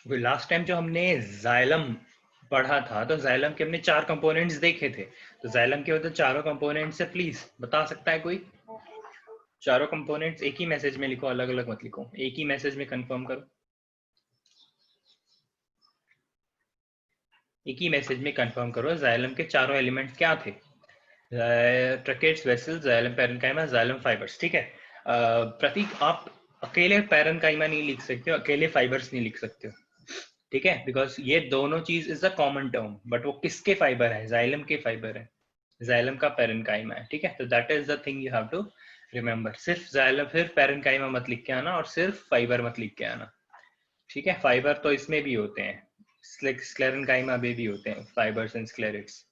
Last time जो हमने xylem पढ़ा था तो जाइलम के हमने 4 कंपोनेंट्स देखे थे, तो जाइलम के मतलब चारों कंपोनेंट्स से प्लीज बता सकता है कोई? चारों कंपोनेंट्स एक ही मैसेज में लिखो, अलग अलग मत लिखो, एक ही मैसेज में कंफर्म करो, एक ही मैसेज में कंफर्म करो जाइलम के चारों एलिमेंट्स क्या थे? Tracheids, vessels, xylem parenchyma, xylem fibres. ठीक है, प्रतीक आप अकेले पैरेन्काइमा नहीं लिख सकते हो, अकेले फाइबर्स नहीं लिख सकते हो, ठीक है, बिकॉज ये दोनों चीज is the common term, but वो किसके फाइबर है? जाइलम के फाइबर है, जाइलम का पैरेन्काइमा है, ठीक है, तो that is the thing you have to remember. सिर्फ जाइलम फिर पैरेन्काइमा मत लिख के आना और सिर्फ फाइबर मत लिख के आना, ठीक है। फाइबर तो इसमें भी होते हैं, स्क्लेरेन्काइमा में भी होते हैं fibres and sclereids.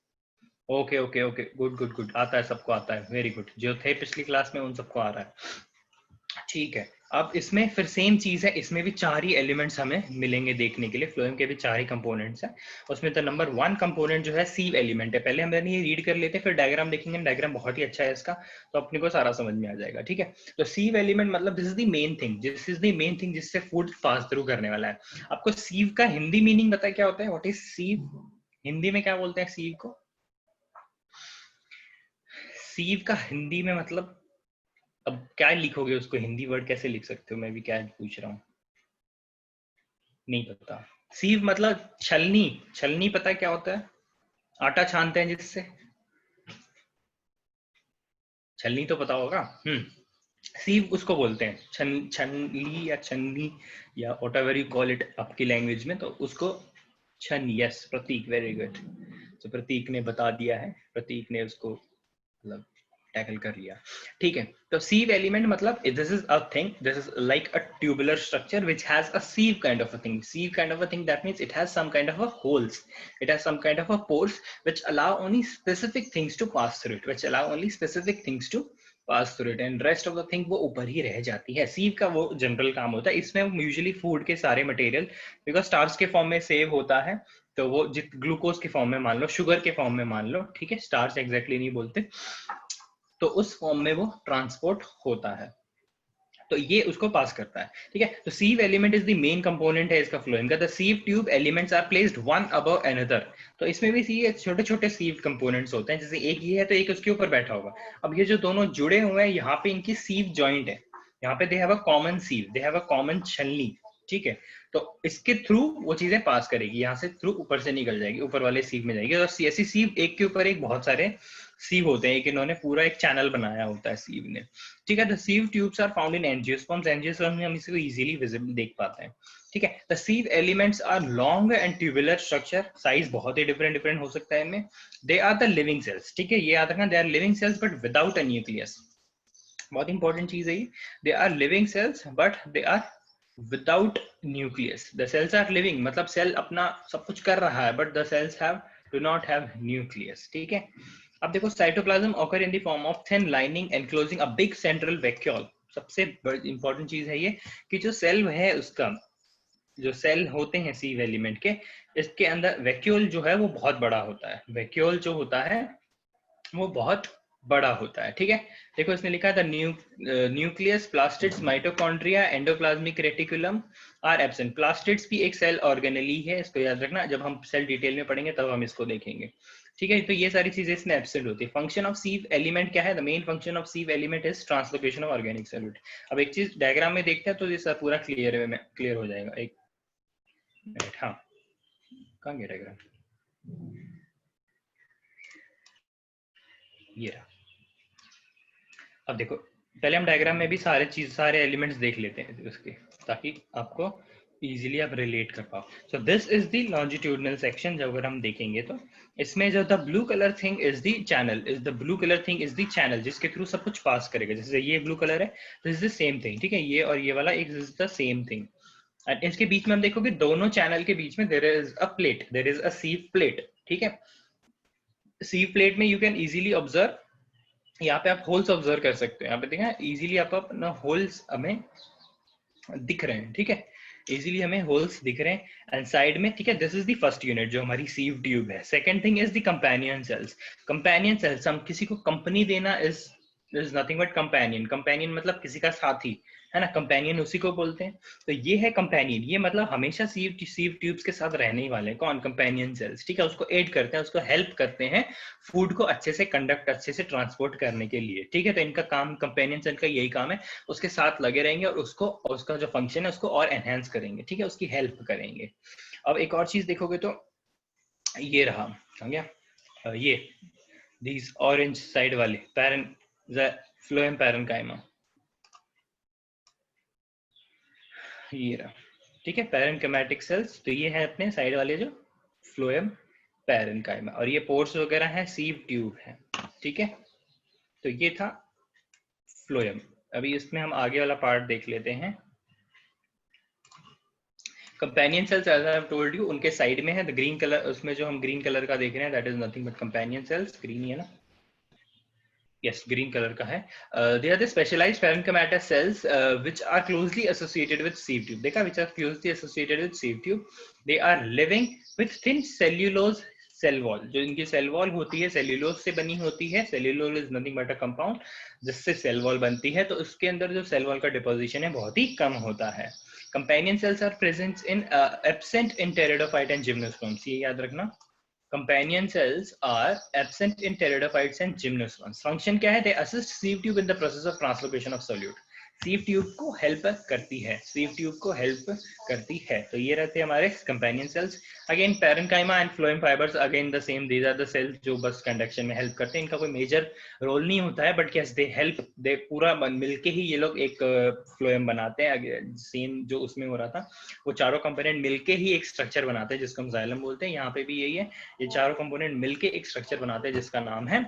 Okay okay okay, good good good, आता है, सबको आता है, वेरी गुड, जो थे पिछली क्लास में उन सबको आ रहा है, ठीक है। अब इसमें फिर सेम चीज है, इसमें भी 4 ही एलिमेंट्स हमें मिलेंगे देखने के लिए, फ्लोएम के भी 4 ही कंपोनेंट्स हैं। उसमें तो नंबर 1 कंपोनेंट जो है सीव एलिमेंट है, पहले हम ये रीड कर लेते हैं, फिर डायग्राम देखेंगे, डायग्राम बहुत ही अच्छा है इसका, तो अपने को सारा समझ में आ जाएगा, ठीक है। तो सीव एलिमेंट मतलब this is the main thing, this is the main thing जिससे फूड पास थ्रू करने वाला है। आपको सीव का हिंदी मीनिंग पता है क्या होता है? What is सीव? हिंदी में क्या बोलते हैं सीव को? सीव का हिंदी में मतलब, अब क्या लिखोगे उसको, हिंदी वर्ड कैसे लिख सकते हो? मैं भी क्या पूछ रहा हूँ, नहीं पता। सीव मतलब छलनी, छलनी पता है क्या होता है? आटा छानते हैं जिससे, छलनी तो पता होगा। सीव उसको बोलते हैं, छनली या छन्नी या what ever you call it आपकी लैंग्वेज में, तो उसको छन, यस प्रतीक, वेरी गुड। तो प्रतीक ने बता दिया है, प्रतीक ने उसको मतलब टैकल कर लिया, ठीक है। तो sieve element मतलब this is a thing, this is like a tubular structure which has a sieve kind of a thing. Sieve kind of a thing, that means it has some kind of a holes, it has some kind of a pores which allow only specific things to pass through it, which allow only specific things to pass through it, and rest of the thing वो ऊपर ही रह जाती है। sieve का वो general काम होता है, इसमें यूजुअली फूड के सारे मटेरियल, बिकॉज स्टार्च के फॉर्म में सेव होता है, तो वो जित ग्लूकोज के फॉर्म में मान लो, शुगर के फॉर्म में मान लो, ठीक है, स्टार्च एग्जैक्टली नहीं बोलते, तो उस फॉर्म में वो ट्रांसपोर्ट होता है, तो ये उसको पास करता है, ठीक है। तो sieve element is the main component है इसका फ्लोएम का। The sieve tube elements are placed one above another, तो इसमें भी सी छोटे छोटे सीव कंपोनेंट्स होते हैं, जैसे एक ये है तो एक उसके ऊपर बैठा होगा। अब ये जो दोनों जुड़े हुए हैं, यहाँ पे इनकी सीव जॉइंट है, यहाँ पे they have a common sieve, they have a common छलनी, ठीक है। तो इसके थ्रू वो चीजें पास करेगी, यहाँ से थ्रू ऊपर से निकल जाएगी, ऊपर वाले सीव में जाएगी, और ऐसी सीव एक के ऊपर एक बहुत सारे सीव होते हैं, एक इन्होंने पूरा एक चैनल बनाया होता है सीव ने, ठीक है। The sieve tubes are found in angiosperms, angiosperm में हम इसको इजीली विजिबल देख पाते हैं, ठीक है। The sieve elements are long and tubular structure, size बहुत ही डिफरेंट डिफरेंट हो सकता है इनमें। They are the living cells, ठीक है, ये याद रखना, they are living cells but without a nucleus, बहुत इंपॉर्टेंट चीज है ये। They are living cells but they are without nucleus. The cells are living मतलब सेल अपना सब कुछ कर रहा है, but the cells have do not have nucleus, ठीक है। अब देखो, cytoplasm occur in the form of thin lining enclosing a big central vacuole. सबसे इंपॉर्टेंट चीज है ये कि जो सेल है उसका, जो सेल होते हैं सीव एलिमेंट के, इसके अंदर वैक्यूल जो है वो बहुत बड़ा होता है, वैक्यूल जो होता है वो बहुत बड़ा होता है, ठीक है। देखो इसने लिखा था nucleus, plastids, mitochondria, endoplasmic reticulum are absent. Plastids भी एक सेल ऑर्गेनेली है, इसको याद रखना, जब हम सेल डिटेल में पढ़ेंगे तब हम इसको देखेंगे, ठीक है। तो ये सारी चीजें इसमें एब्सेंट होती है। फंक्शन ऑफ सीव एलिमेंट क्या है? The main function of sieve element is translocation of organic solute. अब एक चीज डायग्राम में देखते हैं तो ये सब पूरा क्लियर हो जाएगा। एक मिनट, हाँ, कहाँ गया डायग्राम? ये रहा। अब देखो, पहले हम डायग्राम में भी सारे एलिमेंट्स देख लेते हैं उसके, ताकि आपको इजीली आप रिलेट कर पाओ। So this is the longitudinal section, जब अगर हम देखेंगे तो इसमें जो the blue colour thing is the channel, is the blue colour thing is the channel जिसके थ्रू सब कुछ पास करेगा। जैसे ये ब्लू कलर है, this is the same thing, ठीक है, ये और ये वाला एक is the same thing. And इसके बीच में हम देखोगे दोनों चैनल के बीच में there is a plate, there is a sieve plate, ठीक है। सीव प्लेट में यू कैन इजीली ऑब्जर्व, यहाँ पे आप होल्स ऑब्जर्व कर सकते हो, यहाँ पे देखा इजीली आप अपना होल्स हमें दिख रहे हैं, ठीक है, इजीली हमें होल्स दिख रहे हैं एंड साइड में, ठीक है। This is the first unit जो हमारी सीव ट्यूब है। Second thing is the companion cells. Companion cells, हम किसी को कंपनी देना is nothing but companion. Companion मतलब किसी का साथी, है ना, कंपेनियन उसी को बोलते हैं। तो ये है कंपेनियन, ये मतलब हमेशा सीव ट्यूब्स के साथ रहने ही वाले हैं। कौन? कंपेनियन सेल्स, ठीक है। उसको एड करते हैं, उसको हेल्प करते हैं फूड को अच्छे से कंडक्ट, अच्छे से ट्रांसपोर्ट करने के लिए, ठीक है। तो इनका काम, कंपेनियन सेल का यही काम है, उसके साथ लगे रहेंगे और उसको, उसका जो फंक्शन है उसको और एनहेंस करेंगे, ठीक है, उसकी हेल्प करेंगे। अब एक और चीज देखोगे तो ये रहा, आ गया ये दीज ऑरेंज साइड वाले फ्लोएम पैरेन्काइमा, ये रहा, ठीक है, पैरेन्काइमेटिक सेल्स। तो ये है अपने साइड वाले जो फ्लोएम पैरेन्काइमा, और ये पोर्स वगैरह है, सीव ट्यूब है, ठीक है। तो ये था फ्लोएम। अभी इसमें हम आगे वाला पार्ट देख लेते हैं। Companion cells, as I have told you, उनके साइड में है द ग्रीन कलर, उसमें जो हम ग्रीन कलर का देख रहे हैं that is nothing but companion cells. Green ही है ना? Yes, green color का है। They are the specialized parenchyma cells which are closely associated with sieve tube. देखा, which are closely associated with sieve tube. They are living with thin cellulose cell wall. जो इनकी cell wall होती है cellulose से बनी होती है। Cellulose is nothing but a compound जिससे cell wall बनती है। तो उसके अंदर जो cell wall का deposition है बहुत ही कम होता है। Companion cells are present in absent in pteridophyte and gymnosperms. ये याद रखना। Companion cells are absent in pteridophytes and gymnosperms. Function क्या है? They assist sieve tube in the process of translocation of solute. sieve tube को help करती है, sieve tube को help करती है। तो ये रहते हैं हमारे companion cells. Again, parenchyma and phloem fibers again the same. These are the cells जो बस conduction में help करते हैं। इनका कोई major role नहीं होता है, but yes they help. they पूरा मिलके ही ये लोग एक phloem बनाते हैं। Same जो उसमें हो रहा था, वो चारों कंपोनेंट मिलके ही एक स्ट्रक्चर बनाते हैं जिसको हम जाइलम बोलते हैं। यहाँ पे भी यही है, ये चारों कंपोनेंट मिलके एक स्ट्रक्चर बनाते हैं जिसका नाम है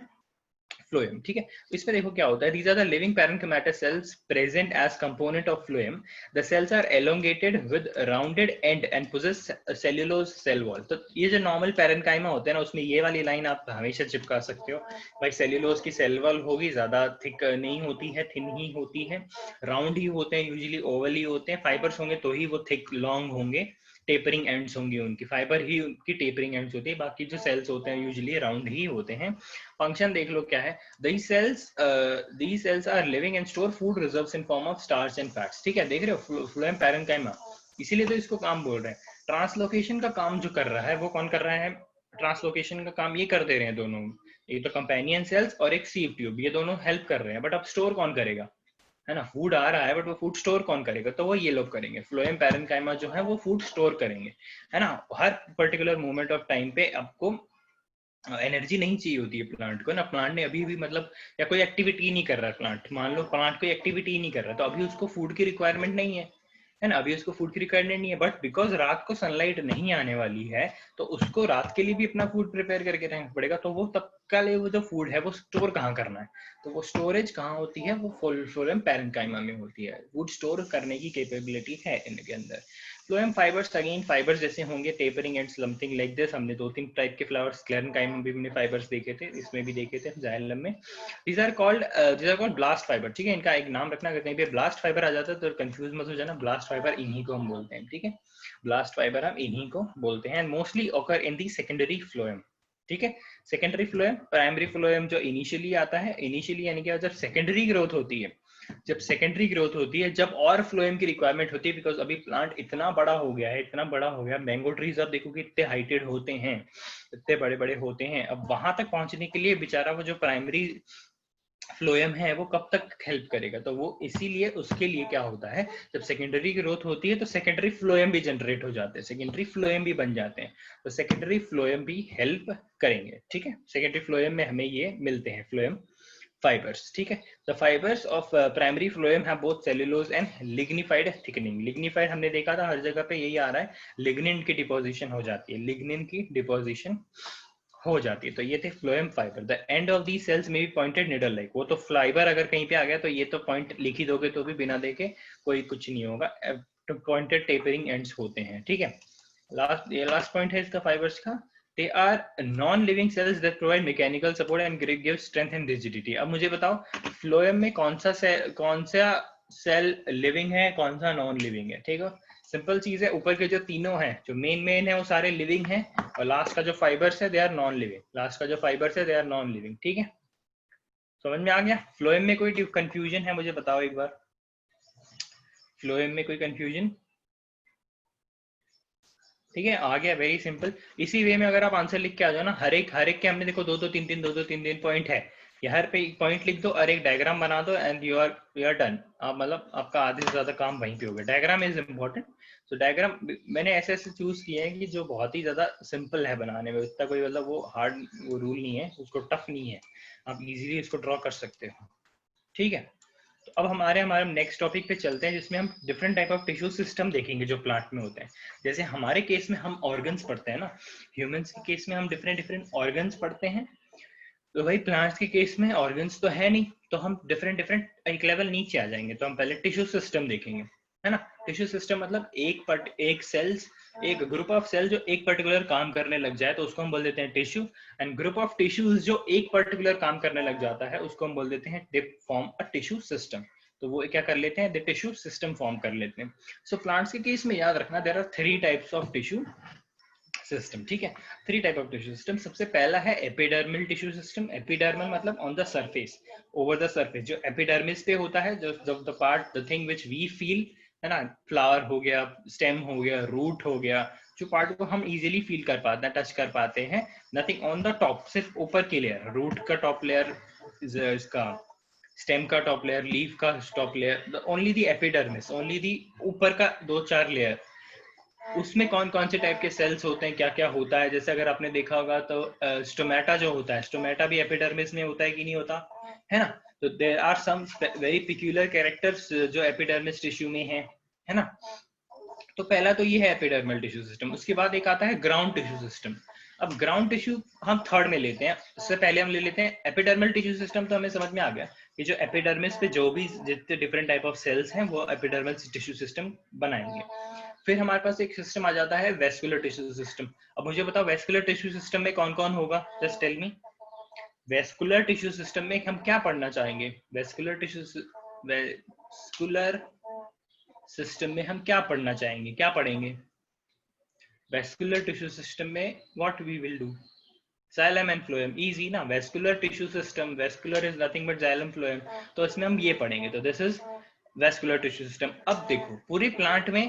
फ्लोएम, ठीक है। इस पे देखो क्या होता है। These are the living parenchyma cells present as component of phloem. The cells are elongated with rounded end and possess cellulose cell wall. तो ये जो नॉर्मल पैरेन्काइमा होते हैं ना, उसमें ये वाली लाइन आप हमेशा चिपका सकते हो भाई, सेल्यूलोज की सेल वॉल होगी, ज्यादा थिक नहीं होती है, थिन ही होती है, राउंड ही होते हैं, यूजुअली ओवल ही होते हैं। फाइबर्स होंगे तो ही वो थिक लॉन्ग होंगे, टेपरिंग एंड्स होंगी उनकी, फाइबर ही उनकी टेपरिंग एंड्स होती है, बाकी जो सेल्स होते हैं यूजुअली राउंड ही होते हैं। फंक्शन देख लो क्या है। these cells are living and store food reserves in form of starch and fats, ठीक है। देख रहे हो फ्लोएम पैरेन्काइमा, इसीलिए तो इसको काम बोल रहे हैं। ट्रांसलोकेशन का काम जो कर रहा है वो कौन कर रहा है? ट्रांसलोकेशन का काम ये कर दे रहे हैं दोनों, ये तो कंपेनियन सेल्स और एक सीव ट्यूब, ये दोनों हेल्प कर रहे हैं। बट अब स्टोर कौन करेगा? है ना, फूड आ रहा है बट वो फूड स्टोर कौन करेगा? तो वो ये लोग करेंगे। फ्लोएम पैरेन्काइमा जो है वो फूड स्टोर करेंगे, है ना। हर पर्टिकुलर मोमेंट ऑफ टाइम पे आपको एनर्जी नहीं चाहिए होती है प्लांट को ना। प्लांट ने अभी भी मतलब, या कोई एक्टिविटी नहीं कर रहा प्लांट, मान लो प्लांट कोई एक्टिविटी नहीं कर रहा, तो अभी उसको फूड की रिक्वायरमेंट नहीं है ना, अभी उसको फूड की रिक्वायरमेंट नहीं है। बट बिकॉज रात को सनलाइट नहीं आने वाली है, तो उसको रात के लिए भी अपना फूड प्रिपेयर करके रहना पड़ेगा। तो वो तब का लिए वो जो फूड है वो स्टोर कहाँ करना है? तो वो स्टोरेज कहाँ होती है? वो फ्लोएम पैरेन्काइमा में होती है। फूड स्टोर करने की कैपेबिलिटी है इनके अंदर। फ्लोएम फाइबर्स, अगेन फाइबर्स जैसे होंगे, tapering and something like this. हमने दो तीन टाइप के फ्लावर्स स्क्लेरेनकाइमा में भी हमने फाइबर्स देखे थे, इसमें भी देखे थे जाइलम में। these are called blast fibre, ठीक है। इनका एक नाम रखना, अगर कहीं पे ब्लास्ट फाइबर आ जाता है तो कंफ्यूज मत हो जाना। ब्लास्ट फाइबर इन्हीं को हम बोलते हैं, ठीक है। ब्लास्ट फाइबर हम इन्हीं को बोलते हैं। Mostly occur in the secondary phloem, ठीक है। सेकेंडरी फ्लोएम, प्राइमरी फ्लोएम जो इनिशियली आता है, इनिशियली यानी कि जब सेकेंडरी ग्रोथ होती है, जब सेकेंडरी ग्रोथ होती है, जब और फ्लोएम की रिक्वायरमेंट होती है, बिकॉज अभी प्लांट इतना बड़ा हो गया है, इतना बड़ा हो गया। मैंगो ट्रीज आप देखो कि इतने हाइटेड होते हैं, इतने बड़े बड़े होते हैं। अब वहां तक पहुंचने के लिए बेचारा वो जो प्राइमरी फ्लोएम है वो कब तक हेल्प करेगा? तो वो इसीलिए उसके लिए क्या होता है, जब सेकेंडरी ग्रोथ होती है तो सेकेंडरी फ्लोएम भी जनरेट हो जाते हैं, सेकेंडरी फ्लोएम भी बन जाते हैं। तो सेकेंडरी फ्लोएम भी हेल्प करेंगे, ठीक है। सेकेंडरी फ्लोएम में हमें ये मिलते हैं फ्लोएम फाइबर्स, ठीक है। The fibres of primary phloem have both cellulose and lignified thickening. Lignified हमने देखा था, हर जगह पे यही आ रहा है, लिग्निन की डिपोजिशन हो जाती है, लिग्निन की डिपोजिशन हो जाती है। तो ये थे phloem fibre. The end of the cells में भी पॉइंटेड निडल लाइक। वो तो फाइबर अगर कहीं पे आ गया तो ये तो पॉइंट लिख ही दोगे तो भी बिना देखे कोई कुछ नहीं होगा, तो पॉइंटेड टेपरिंग एंड्स होते हैं, ठीक है। लास्ट पॉइंट है इसका फाइबर्स का। They are non-living cells that provide mechanical support and give strength and rigidity. अब मुझे बताओ फ्लोएम में कौन सा सेल लिविंग है, कौन सा नॉन लिविंग है, ठीक है। सिंपल चीज है, ऊपर के जो तीनों हैं, जो मेन है वो सारे लिविंग हैं, और लास्ट का जो फाइबर्स है they are non living, last का जो फाइबर्स है दे आर नॉन लिविंग, ठीक है। समझ में आ गया? फ्लोएम में कोई कंफ्यूजन है मुझे बताओ एक बार। फ्लोएम में कोई कंफ्यूजन? ठीक है, आ गया, वेरी सिंपल। इसी वे में अगर आप आंसर लिख के आ जाओ ना, हर एक के हमने देखो दो दो तीन तीन पॉइंट है, ये हर पे पॉइंट लिख दो और एक डायग्राम बना दो एंड यू आर डन। आप मतलब आपका आधे से ज्यादा काम वहीं पे हो गया। Diagram is important. तो डायग्राम मैंने ऐसे ऐसे चूज किए हैं कि जो बहुत ही ज्यादा सिंपल है बनाने में, इतना कोई मतलब वो हार्ड वो रूल नहीं है, उसको टफ नहीं है, आप इजीली इसको ड्रॉ कर सकते हो। ठीक है, तो अब हमारे हमारे नेक्स्ट टॉपिक पे चलते हैं, जिसमें हम different type of tissue system देखेंगे जो प्लांट में होते हैं। जैसे हमारे केस में हम ऑर्गन्स पढ़ते हैं ना, ह्यूमंस के केस में हम डिफरेंट डिफरेंट ऑर्गन्स पढ़ते हैं। तो भाई प्लांट्स के केस में ऑर्गन्स तो है नहीं, तो हम डिफरेंट डिफरेंट एक लेवल नीचे आ जाएंगे। तो हम पहले टिश्यू सिस्टम देखेंगे, है ना। टिश्यू सिस्टम मतलब एक सेल्स, एक ग्रुप ऑफ सेल जो एक पर्टिकुलर काम करने लग जाए तो उसको हम बोल देते हैं tissue. And group of tissues जो एक पर्टिकुलर काम करने लग जाता है उसको हम बोल देते हैं they form a tissue system. तो वो क्या कर लेते हैं, दे टिश्यू सिस्टम फॉर्म कर लेते हैं। सो प्लांट्स के केस में याद रखना, there are 3 types of tissue system. ठीक है, 3 टाइप ऑफ टिश्यू सिस्टम। सबसे पहला है एपिडर्मल टिश्यू सिस्टम। एपिडर्मल मतलब on the surface, over the surface, जो एपिडर्मिस पे होता है, जो the part the thing which we feel, है ना। फ्लावर हो गया, स्टेम हो गया, रूट हो गया, जो पार्ट को हम इजीली फील कर पाते हैं, टच कर पाते हैं। नथिंग ऑन द टॉप, सिर्फ ऊपर की लेयर, रूट का टॉप लेयर, इसका स्टेम का टॉप लेयर, लीफ का top layer, only the epidermis, only the ऊपर का 2-4 लेयर। उसमें कौन कौन से टाइप के सेल्स होते हैं, क्या क्या होता है। जैसे अगर आपने देखा होगा तो स्टोमेटा जो होता है, स्टोमेटा भी एपिडर्मिस में होता है कि नहीं होता, है ना। तो there are some very peculiar characters जो एपिडर्मिस टिश्यू में है ना। तो पहला तो ये है एपिडर्मल टिश्यू सिस्टम। उसके बाद एक आता है ग्राउंड टिश्यू सिस्टम। अब ग्राउंड टिश्यू हम थर्ड में लेते हैं, उससे पहले हम ले लेते हैं एपिडर्मल टिश्यू सिस्टम। तो हमें समझ में आ गया कि जो एपिडर्मिस पे जो भी जितने डिफरेंट टाइप ऑफ सेल्स हैं वो एपिडर्मल टिश्यू सिस्टम बनाएंगे। फिर हमारे पास एक सिस्टम आ जाता है वेस्कुलर टिश्यू सिस्टम। अब मुझे बताओ वेस्कुलर टिश्यू सिस्टम में कौन कौन होगा, just tell me. Vascular tissue system में हम क्या पढ़ना चाहेंगे, वेस्कुलर सिस्टम में हम क्या पढ़ना चाहेंगे, क्या पढ़ेंगे वेस्कुलर टिश्यू सिस्टम में, what we will do. Xylem and phloem, easy ना। Vascular tissue system, vascular is nothing but xylem phloem, तो इसमें हम ये पढ़ेंगे। तो this is vascular tissue system. अब देखो पूरे प्लांट में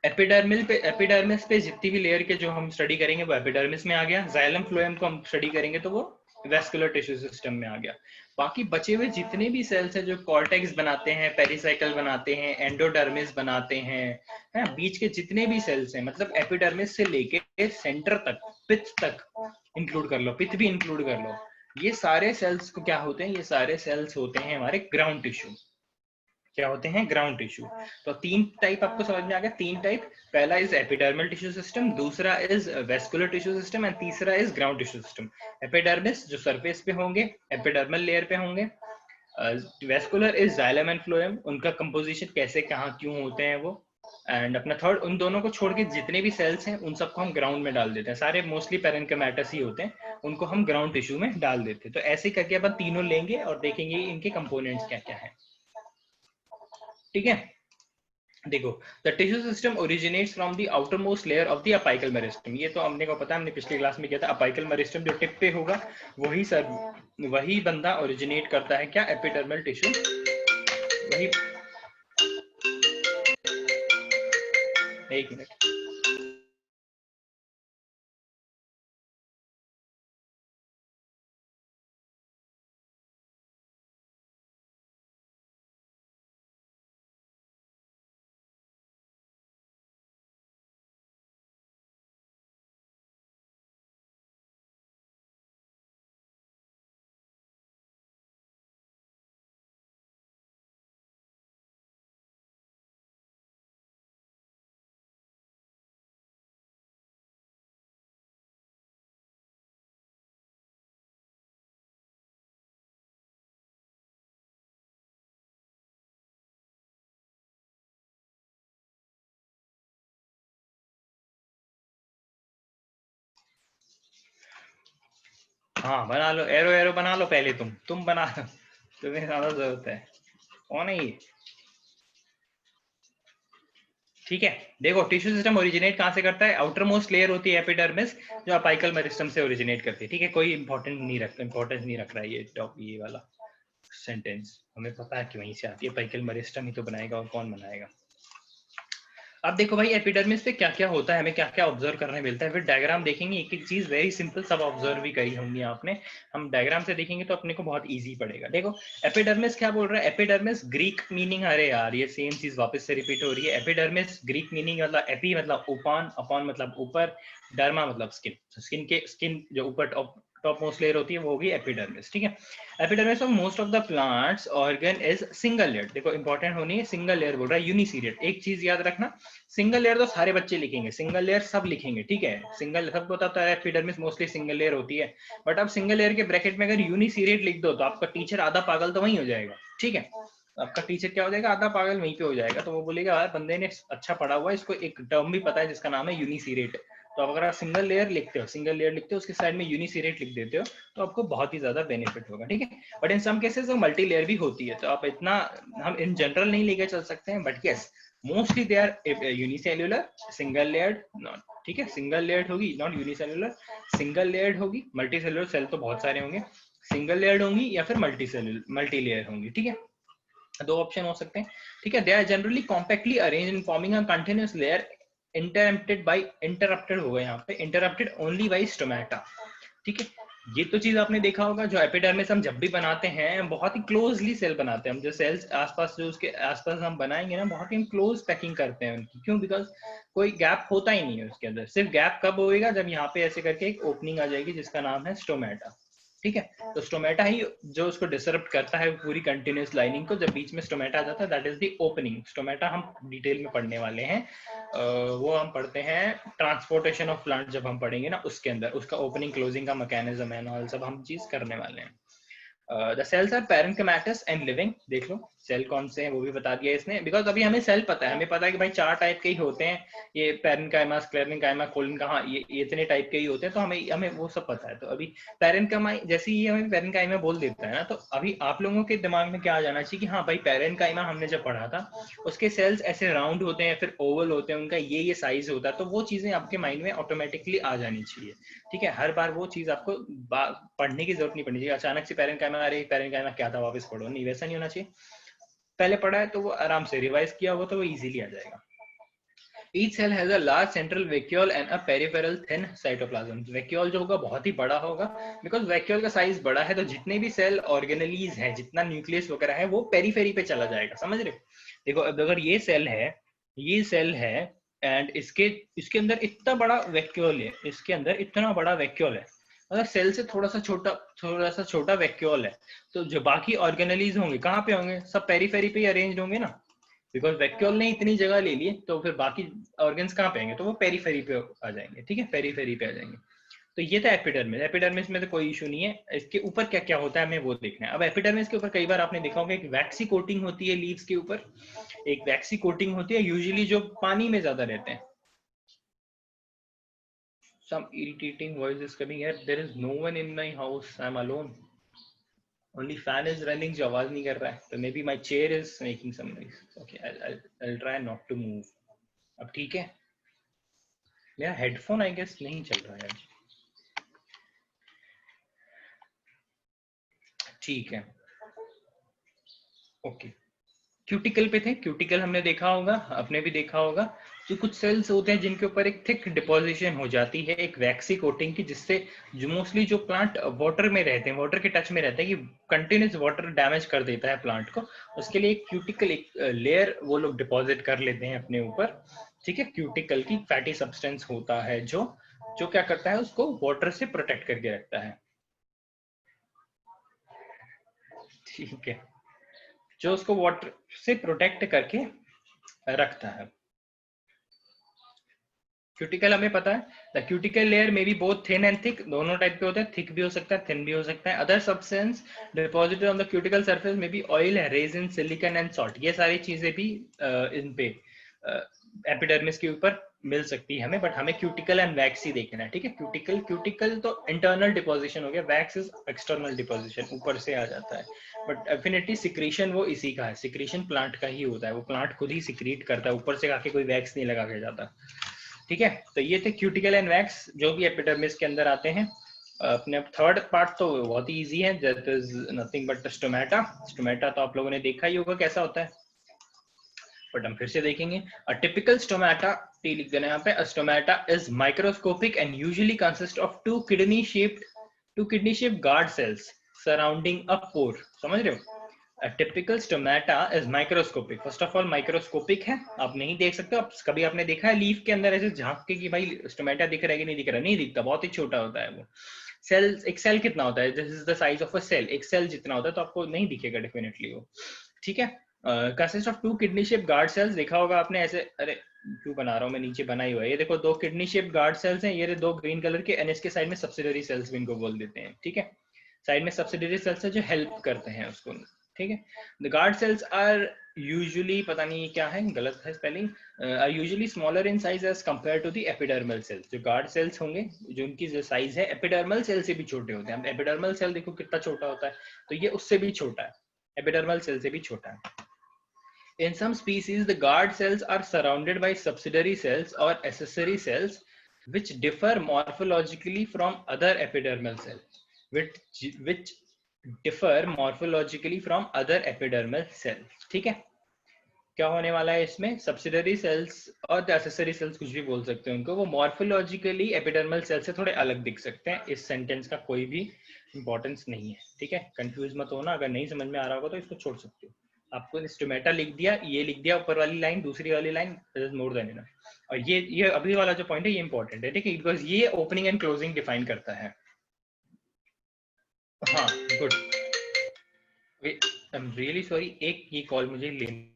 एपिडर्मिस पे जितनी भी लेयर के जो हम स्टडी करेंगे वो एपिडर्मिस में आ गया। जाइलम फ्लोएम को हम स्टडी करेंगे तो वो वेस्कुलर टिश्यू सिस्टम में आ गया। बाकी बचे हुए जितने भी सेल्स हैं जो कॉर्टेक्स बनाते हैं, पेरिसाइकल बनाते हैं, एंडोडर्मिस बनाते हैं, है बीच के जितने भी सेल्स हैं, मतलब एपिडर्मिस से लेके सेंटर तक, पिथ तक इंक्लूड कर लो, पिथ भी इंक्लूड कर लो, ये सारे सेल्स को क्या होते हैं, ये सारे सेल्स होते हैं हमारे ग्राउंड टिश्यू। क्या होते हैं, ग्राउंड टिश्यू। तो 3 टाइप आपको समझ में आ गया, 3 टाइप। पहला इज एपिडर्मल टिश्यू सिस्टम, दूसरा is vascular tissue system and तीसरा is ground tissue system. Epidermis जो सरफेस पे होंगे, एपिडर्मल लेयर पे होंगे। Vascular is xylem and phloem, उनका कंपोजिशन कैसे कहाँ क्यों होते हैं वो। एंड अपना थर्ड, उन दोनों को छोड़ के जितने भी सेल्स हैं उन सबको हम ग्राउंड में डाल देते हैं, सारे मोस्टली पेरेन्किमेटस ही होते हैं, उनको हम ग्राउंड टिश्यू में डाल देते हैं। तो ऐसे करके अपन तीनों लेंगे और देखेंगे इनके कंपोनेंट्स क्या क्या है। ठीक है, देखो the tissue system originates from the outer most layer of the apical meristem. ये तो हमने को पता है, हमने पिछली क्लास में किया था। अपाइकल मेरिस्टम जो टिप पे होगा वही बंदा ओरिजिनेट करता है क्या, एपिडर्मल टिश्यू। वही, एक मिनट, हाँ बना लो, एरो एरो बना लो पहले, तुम बना लो, तुम्हें ज्यादा जरूरत है। कौन है ये? ठीक है, देखो टिश्यू सिस्टम ओरिजिनेट कहाँ से करता है, आउटर मोस्ट लेयर होती है एपिडर्मिस, जो अपाइकल मेरिस्टम से ओरिजिनेट करती है। ठीक है, कोई इंपॉर्टेंस नहीं रख रहा है ये वाला सेंटेंस, हमें पता है कि वहीं से आती है। अपाइकल मेरिस्टम ही तो बनाएगा, और कौन बनाएगा। अब देखो भाई एपिडर्मिस पे क्या क्या होता है, हमें क्या क्या ऑब्जर्व करने मिलता है, फिर डायग्राम देखेंगे एक एक चीज, वेरी सिंपल, सब ऑब्जर्व भी करी होंगी आपने। हम डायग्राम से देखेंगे तो अपने को बहुत इजी पड़ेगा। देखो एपिडर्मिस क्या बोल रहा है, एपिडर्मिस ग्रीक मीनिंग, अरे यार ये सेम चीज वापस से रिपीट हो रही है। एपिडर्मिस ग्रीक मीनिंग मतलब एपी मतलब ऊपर, अपॉन मतलब ऊपर, डर्मा मतलब स्किन, स्किन के स्किन जो ऊपर टॉप मोस्ट लेयर होती है वो होगी एपिडर्मिस, ठीक है। Epidermis of most of the plants organ is single layer. देखो इंपॉर्टेंट होनी है, सिंगल लेयर बोल रहा है, यूनिसीरियट। एक चीज याद रखना, सिंगल लेयर तो सारे बच्चे लिखेंगे, सिंगल लेयर सब लिखेंगे, ठीक है। सिंगल सबको पता है एपिडर्मिस मोस्टली सिंगल लेयर होती है, बट अब सिंगल लेयर के ब्रैकेट में अगर यूनिसीरियट लिख दो तो आपका टीचर आधा पागल तो वहीं हो जाएगा, ठीक है। आपका टीचर क्या हो जाएगा, आधा पागल वहीं पे हो जाएगा। तो वो बोलेगा यार बंदे ने अच्छा पढ़ा हुआ है, इसको एक टर्म भी पता है जिसका नाम है यूनिसीरियट। तो अगर आप सिंगल लेयर लिखते हो, सिंगल लेयर लिखते हो उसके साइड में यूनिसीरियट लिख देते हो तो आपको बहुत ही ज्यादा बेनिफिट होगा, ठीक है। बट इन सम केसेस वो मल्टी लेयर भी होती है, तो आप इतना हम इन जनरल नहीं लेके चल सकते हैं, but yes mostly they are unicellular, single layered not, ठीक है। सिंगल लेयर्ड होगी नॉट यूनिसेल्युलर, सिंगल लेयर्ड होगी, मल्टी सेल्युलर सेल तो बहुत सारे होंगे, सिंगल लेयर्ड होंगी या फिर मल्टी सेल्युलर मल्टी लेयर होंगी, ठीक है। दो ऑप्शन हो सकते हैं, ठीक है। They are generally compactly arrange in forming a continuous layer interrupted by, interrupted होगा यहाँ पे, इंटरप्टेड ओनली बाय स्टोमेटा, ठीक है। ये तो चीज आपने देखा होगा, जो एपिडर्मिस हम जब भी बनाते हैं बहुत ही क्लोजली सेल बनाते हैं हम, जो सेल्स आसपास जो उसके आसपास हम बनाएंगे ना बहुत ही क्लोज पैकिंग करते हैं उनकी, क्यों, बिकॉज कोई गैप होता ही नहीं है उसके अंदर। सिर्फ गैप कब होएगा, जब यहाँ पे ऐसे करके एक ओपनिंग आ जाएगी जिसका नाम है स्टोमेटा, ठीक है। तो स्टोमेटा ही जो उसको डिसरप्ट करता है पूरी कंटिन्यूअस लाइनिंग को, जब बीच में स्टोमेटा आ जाता है that is the opening. Stomata हम डिटेल में पढ़ने वाले हैं, वो हम पढ़ते हैं ट्रांसपोर्टेशन ऑफ प्लांट, जब हम पढ़ेंगे ना उसके अंदर उसका ओपनिंग क्लोजिंग का मैकेनिज्म है और सब हम चीज करने वाले हैं। The cells are parenchymatous and living, देख लो सेल कौन से हैं वो भी बता दिया इसने, बिकॉज अभी हमें सेल पता है, हमें पता है कि भाई 4 टाइप के ही होते हैं, ये पैरेन्काइमा, स्क्लेरेन्काइमा, कोलिनकाइमा, ये इतने टाइप के ही होते हैं, तो हमें हमें वो सब पता है। तो अभी पैरेन्काइमा जैसे ही हमें पैरेन्काइमा बोल देता है ना, तो अभी आप लोगों के दिमाग में क्या आ जाना चाहिए कि हाँ भाई पैरेन्काइमा हमने जब पढ़ा था उसके सेल्स ऐसे राउंड होते हैं, फिर ओवल होते हैं, उनका ये साइज होता है, तो वो चीजें आपके माइंड में ऑटोमेटिकली आ जानी चाहिए, ठीक है। हर बार वो चीज आपको पढ़ने की जरूरत नहीं पड़नी चाहिए, अचानक से पैरेन्काइमा, अरे पैरेन्काइमा क्या था वापस पढ़ो, नहीं वैसा नहीं होना चाहिए। पहले पढ़ा है तो वो आराम से रिवाइज किया हो तो वो इजीली आ जाएगा। Each cell has a large central vacuole and a peripheral thin cytoplasm. Vacuole जो होगा बहुत ही बड़ा होगा, because vacuole का साइज बड़ा है तो जितने भी सेल ऑर्गेनलीज हैं, जितना न्यूक्लियस वगैरह है वो पेरीफेरी पे चला जाएगा, समझ रहे हो। देखो अब अगर ये सेल है एंड इसके इसके अंदर इतना बड़ा वैक्यूल है, इसके अंदर इतना बड़ा वैक्यूल है, अगर सेल से थोड़ा सा छोटा वैक्यूल है, तो जो बाकी ऑर्गेनलीज होंगे कहाँ पे होंगे, सब पेरीफेरी पे अरेंज होंगे ना, बिकॉज वैक्यूल ने इतनी जगह ले ली, तो फिर बाकी ऑर्गन्स कहाँ पे आएंगे, तो वो पेरीफेरी पे आ जाएंगे, ठीक है, पेरीफेरी पे आ जाएंगे। तो ये था एपिडर्मिस। एपिडर्मिस में तो कोई इशू नहीं है, इसके ऊपर क्या क्या होता है हमें वो देखना है। अब एपिडर्मिस के ऊपर कई बार आपने देखा होगा एक वैक्सी कोटिंग होती है लीव्स के ऊपर, एक वैक्सी कोटिंग होती है यूजुअली जो पानी में ज्यादा रहते हैं। Some irritating voice is coming here. There is no one in my house. I'm alone. Only fan is running जो आवाज नहीं कर रहा है, तो maybe my chair is making some noise. Okay, I'll try not to move. अब ठीक है, मेरा हेडफोन आई गेस नहीं चल रहा है, ठीक है, ओके। क्यूटिकल पे थे, क्यूटिकल हमने देखा होगा, आपने भी देखा होगा, जो कुछ सेल्स होते हैं जिनके ऊपर एक थिक डिपोजिशन हो जाती है एक वैक्सी कोटिंग की, जिससे जो मोस्टली जो प्लांट वाटर में रहते हैं, वाटर के टच में रहते हैं, कि कंटिन्यूस वाटर डैमेज कर देता है प्लांट को, उसके लिए एक क्यूटिकल एक लेयर वो लोग डिपॉजिट कर लेते हैं अपने ऊपर, ठीक है। क्यूटिकल की फैटी सब्सटेंस होता है जो जो क्या करता है उसको वाटर से प्रोटेक्ट करके रखता है, ठीक है, जो उसको वाटर से प्रोटेक्ट करके रखता है। क्यूटिकल हमें पता है, द क्यूटिकल लेयर में भी बहुत थिन एंड थिक, दोनों टाइप के होते हैं, थिक भी हो सकता है थिन भी हो सकता है। Other substance deposited on the cuticle surface में भी ऑयल है, रेजिन, सिलिकॉन एंड सॉल्ट, ये सारी चीजें भी इन पे एपिडर्मिस के ऊपर मिल सकती है हमें, बट हमें क्यूटिकल एंड वैक्स ही देखना है, ठीक है। क्यूटिकल क्यूटिकल तो इंटरनल डिपोजिशन हो गया, वैक्स इज एक्सटर्नल डिपोजिशन, ऊपर से आ जाता है, बट डेफिनेटली सिक्रीशन वो इसी का है, सिक्रीशन प्लांट का ही होता है, वो प्लांट खुद ही सिक्रीट करता है, ऊपर से आके कोई वैक्स नहीं लगा के जाता, ठीक है। तो ये थे क्यूटिकल एंड वैक्स जो भी एपिडर्मिस के अंदर आते हैं। अपने थर्ड पार्ट तो बहुत ही इजी है, that is nothing but stomata. Stomata तो आप लोगों ने देखा ही होगा कैसा होता है, बट हम फिर से देखेंगे। अ टिपिकल स्टोमेटा, टी लिख देना यहाँ पे, a stomata is microscopic and usually consist of two kidney shaped guard cells surrounding a pore. समझ रहे हो? A typical stomata is microscopic. First of all, microscopic है, आप नहीं देख सकते। आप कभी आपने देखा है लीफ के अंदर ऐसे झांक के कि भाई स्टोमेटा दिख रहा है कि नहीं दिख रहा? नहीं दिखता, बहुत ही छोटा होता है वो। सेल, एक सेल कितना होता है? This is the size of a cell. एक सेल जितना होता है, तो आपको नहीं दिखेगा डेफिनेटली वो। ठीक है। Consist of two kidney shape guard cells, देखा होगा आपने ऐसे, अरे क्यों बना रहा हूँ मैं, नीचे बना ही हुआ है ये देखो, दो किडनी शेप गार्ड सेल्स हैं, ये दो ग्रीन कलर के, एंड इसके साइड में सब्सिडरी सेल्स भी इनको बोल देते हैं। ठीक है, साइड में सब्सिडरी सेल्स है जो हेल्प करते हैं उसको। ठीक है। The guard cells are usually, पता नहीं क्या है, गलत है spelling, are usually smaller in size as compare to the epidermal cells. जो गार्ड सेल्स होंगे, जो उनकी जो साइज है एपिडर्मल सेल से भी छोटे होते हैं। एपिडर्मल सेल देखो कितना छोटा होता है, तो ये उससे भी छोटा है, एपिडर्मल सेल से भी छोटा है। In some species, the guard cells are surrounded by subsidiary cells or accessory cells which differ morphologically from other epidermal cells, which differ morphologically from other epidermal cells. ठीक है, क्या होने वाला है इसमें? सब्सिडरी सेल्स और एसेसरी सेल्स, कुछ भी बोल सकते हैं उनको, वो मॉर्फोलॉजिकली एपिडर्मल सेल से थोड़े अलग दिख सकते हैं। इस सेंटेंस का कोई भी इंपॉर्टेंस नहीं है। ठीक है, कंफ्यूज मत होना, अगर नहीं समझ में आ रहा होगा तो इसको छोड़ सकते हो। आपको स्टोमेटा लिख दिया, ये लिख दिया ऊपर वाली लाइन, दूसरी वाली line is more than enough. और ये अभी वाला जो पॉइंट है ये इंपॉर्टेंट है। ठीक है, बिकॉज ये ओपनिंग एंड क्लोजिंग डिफाइन करता है। हाँ, good. I am really sorry, एक ये कॉल मुझे लेना।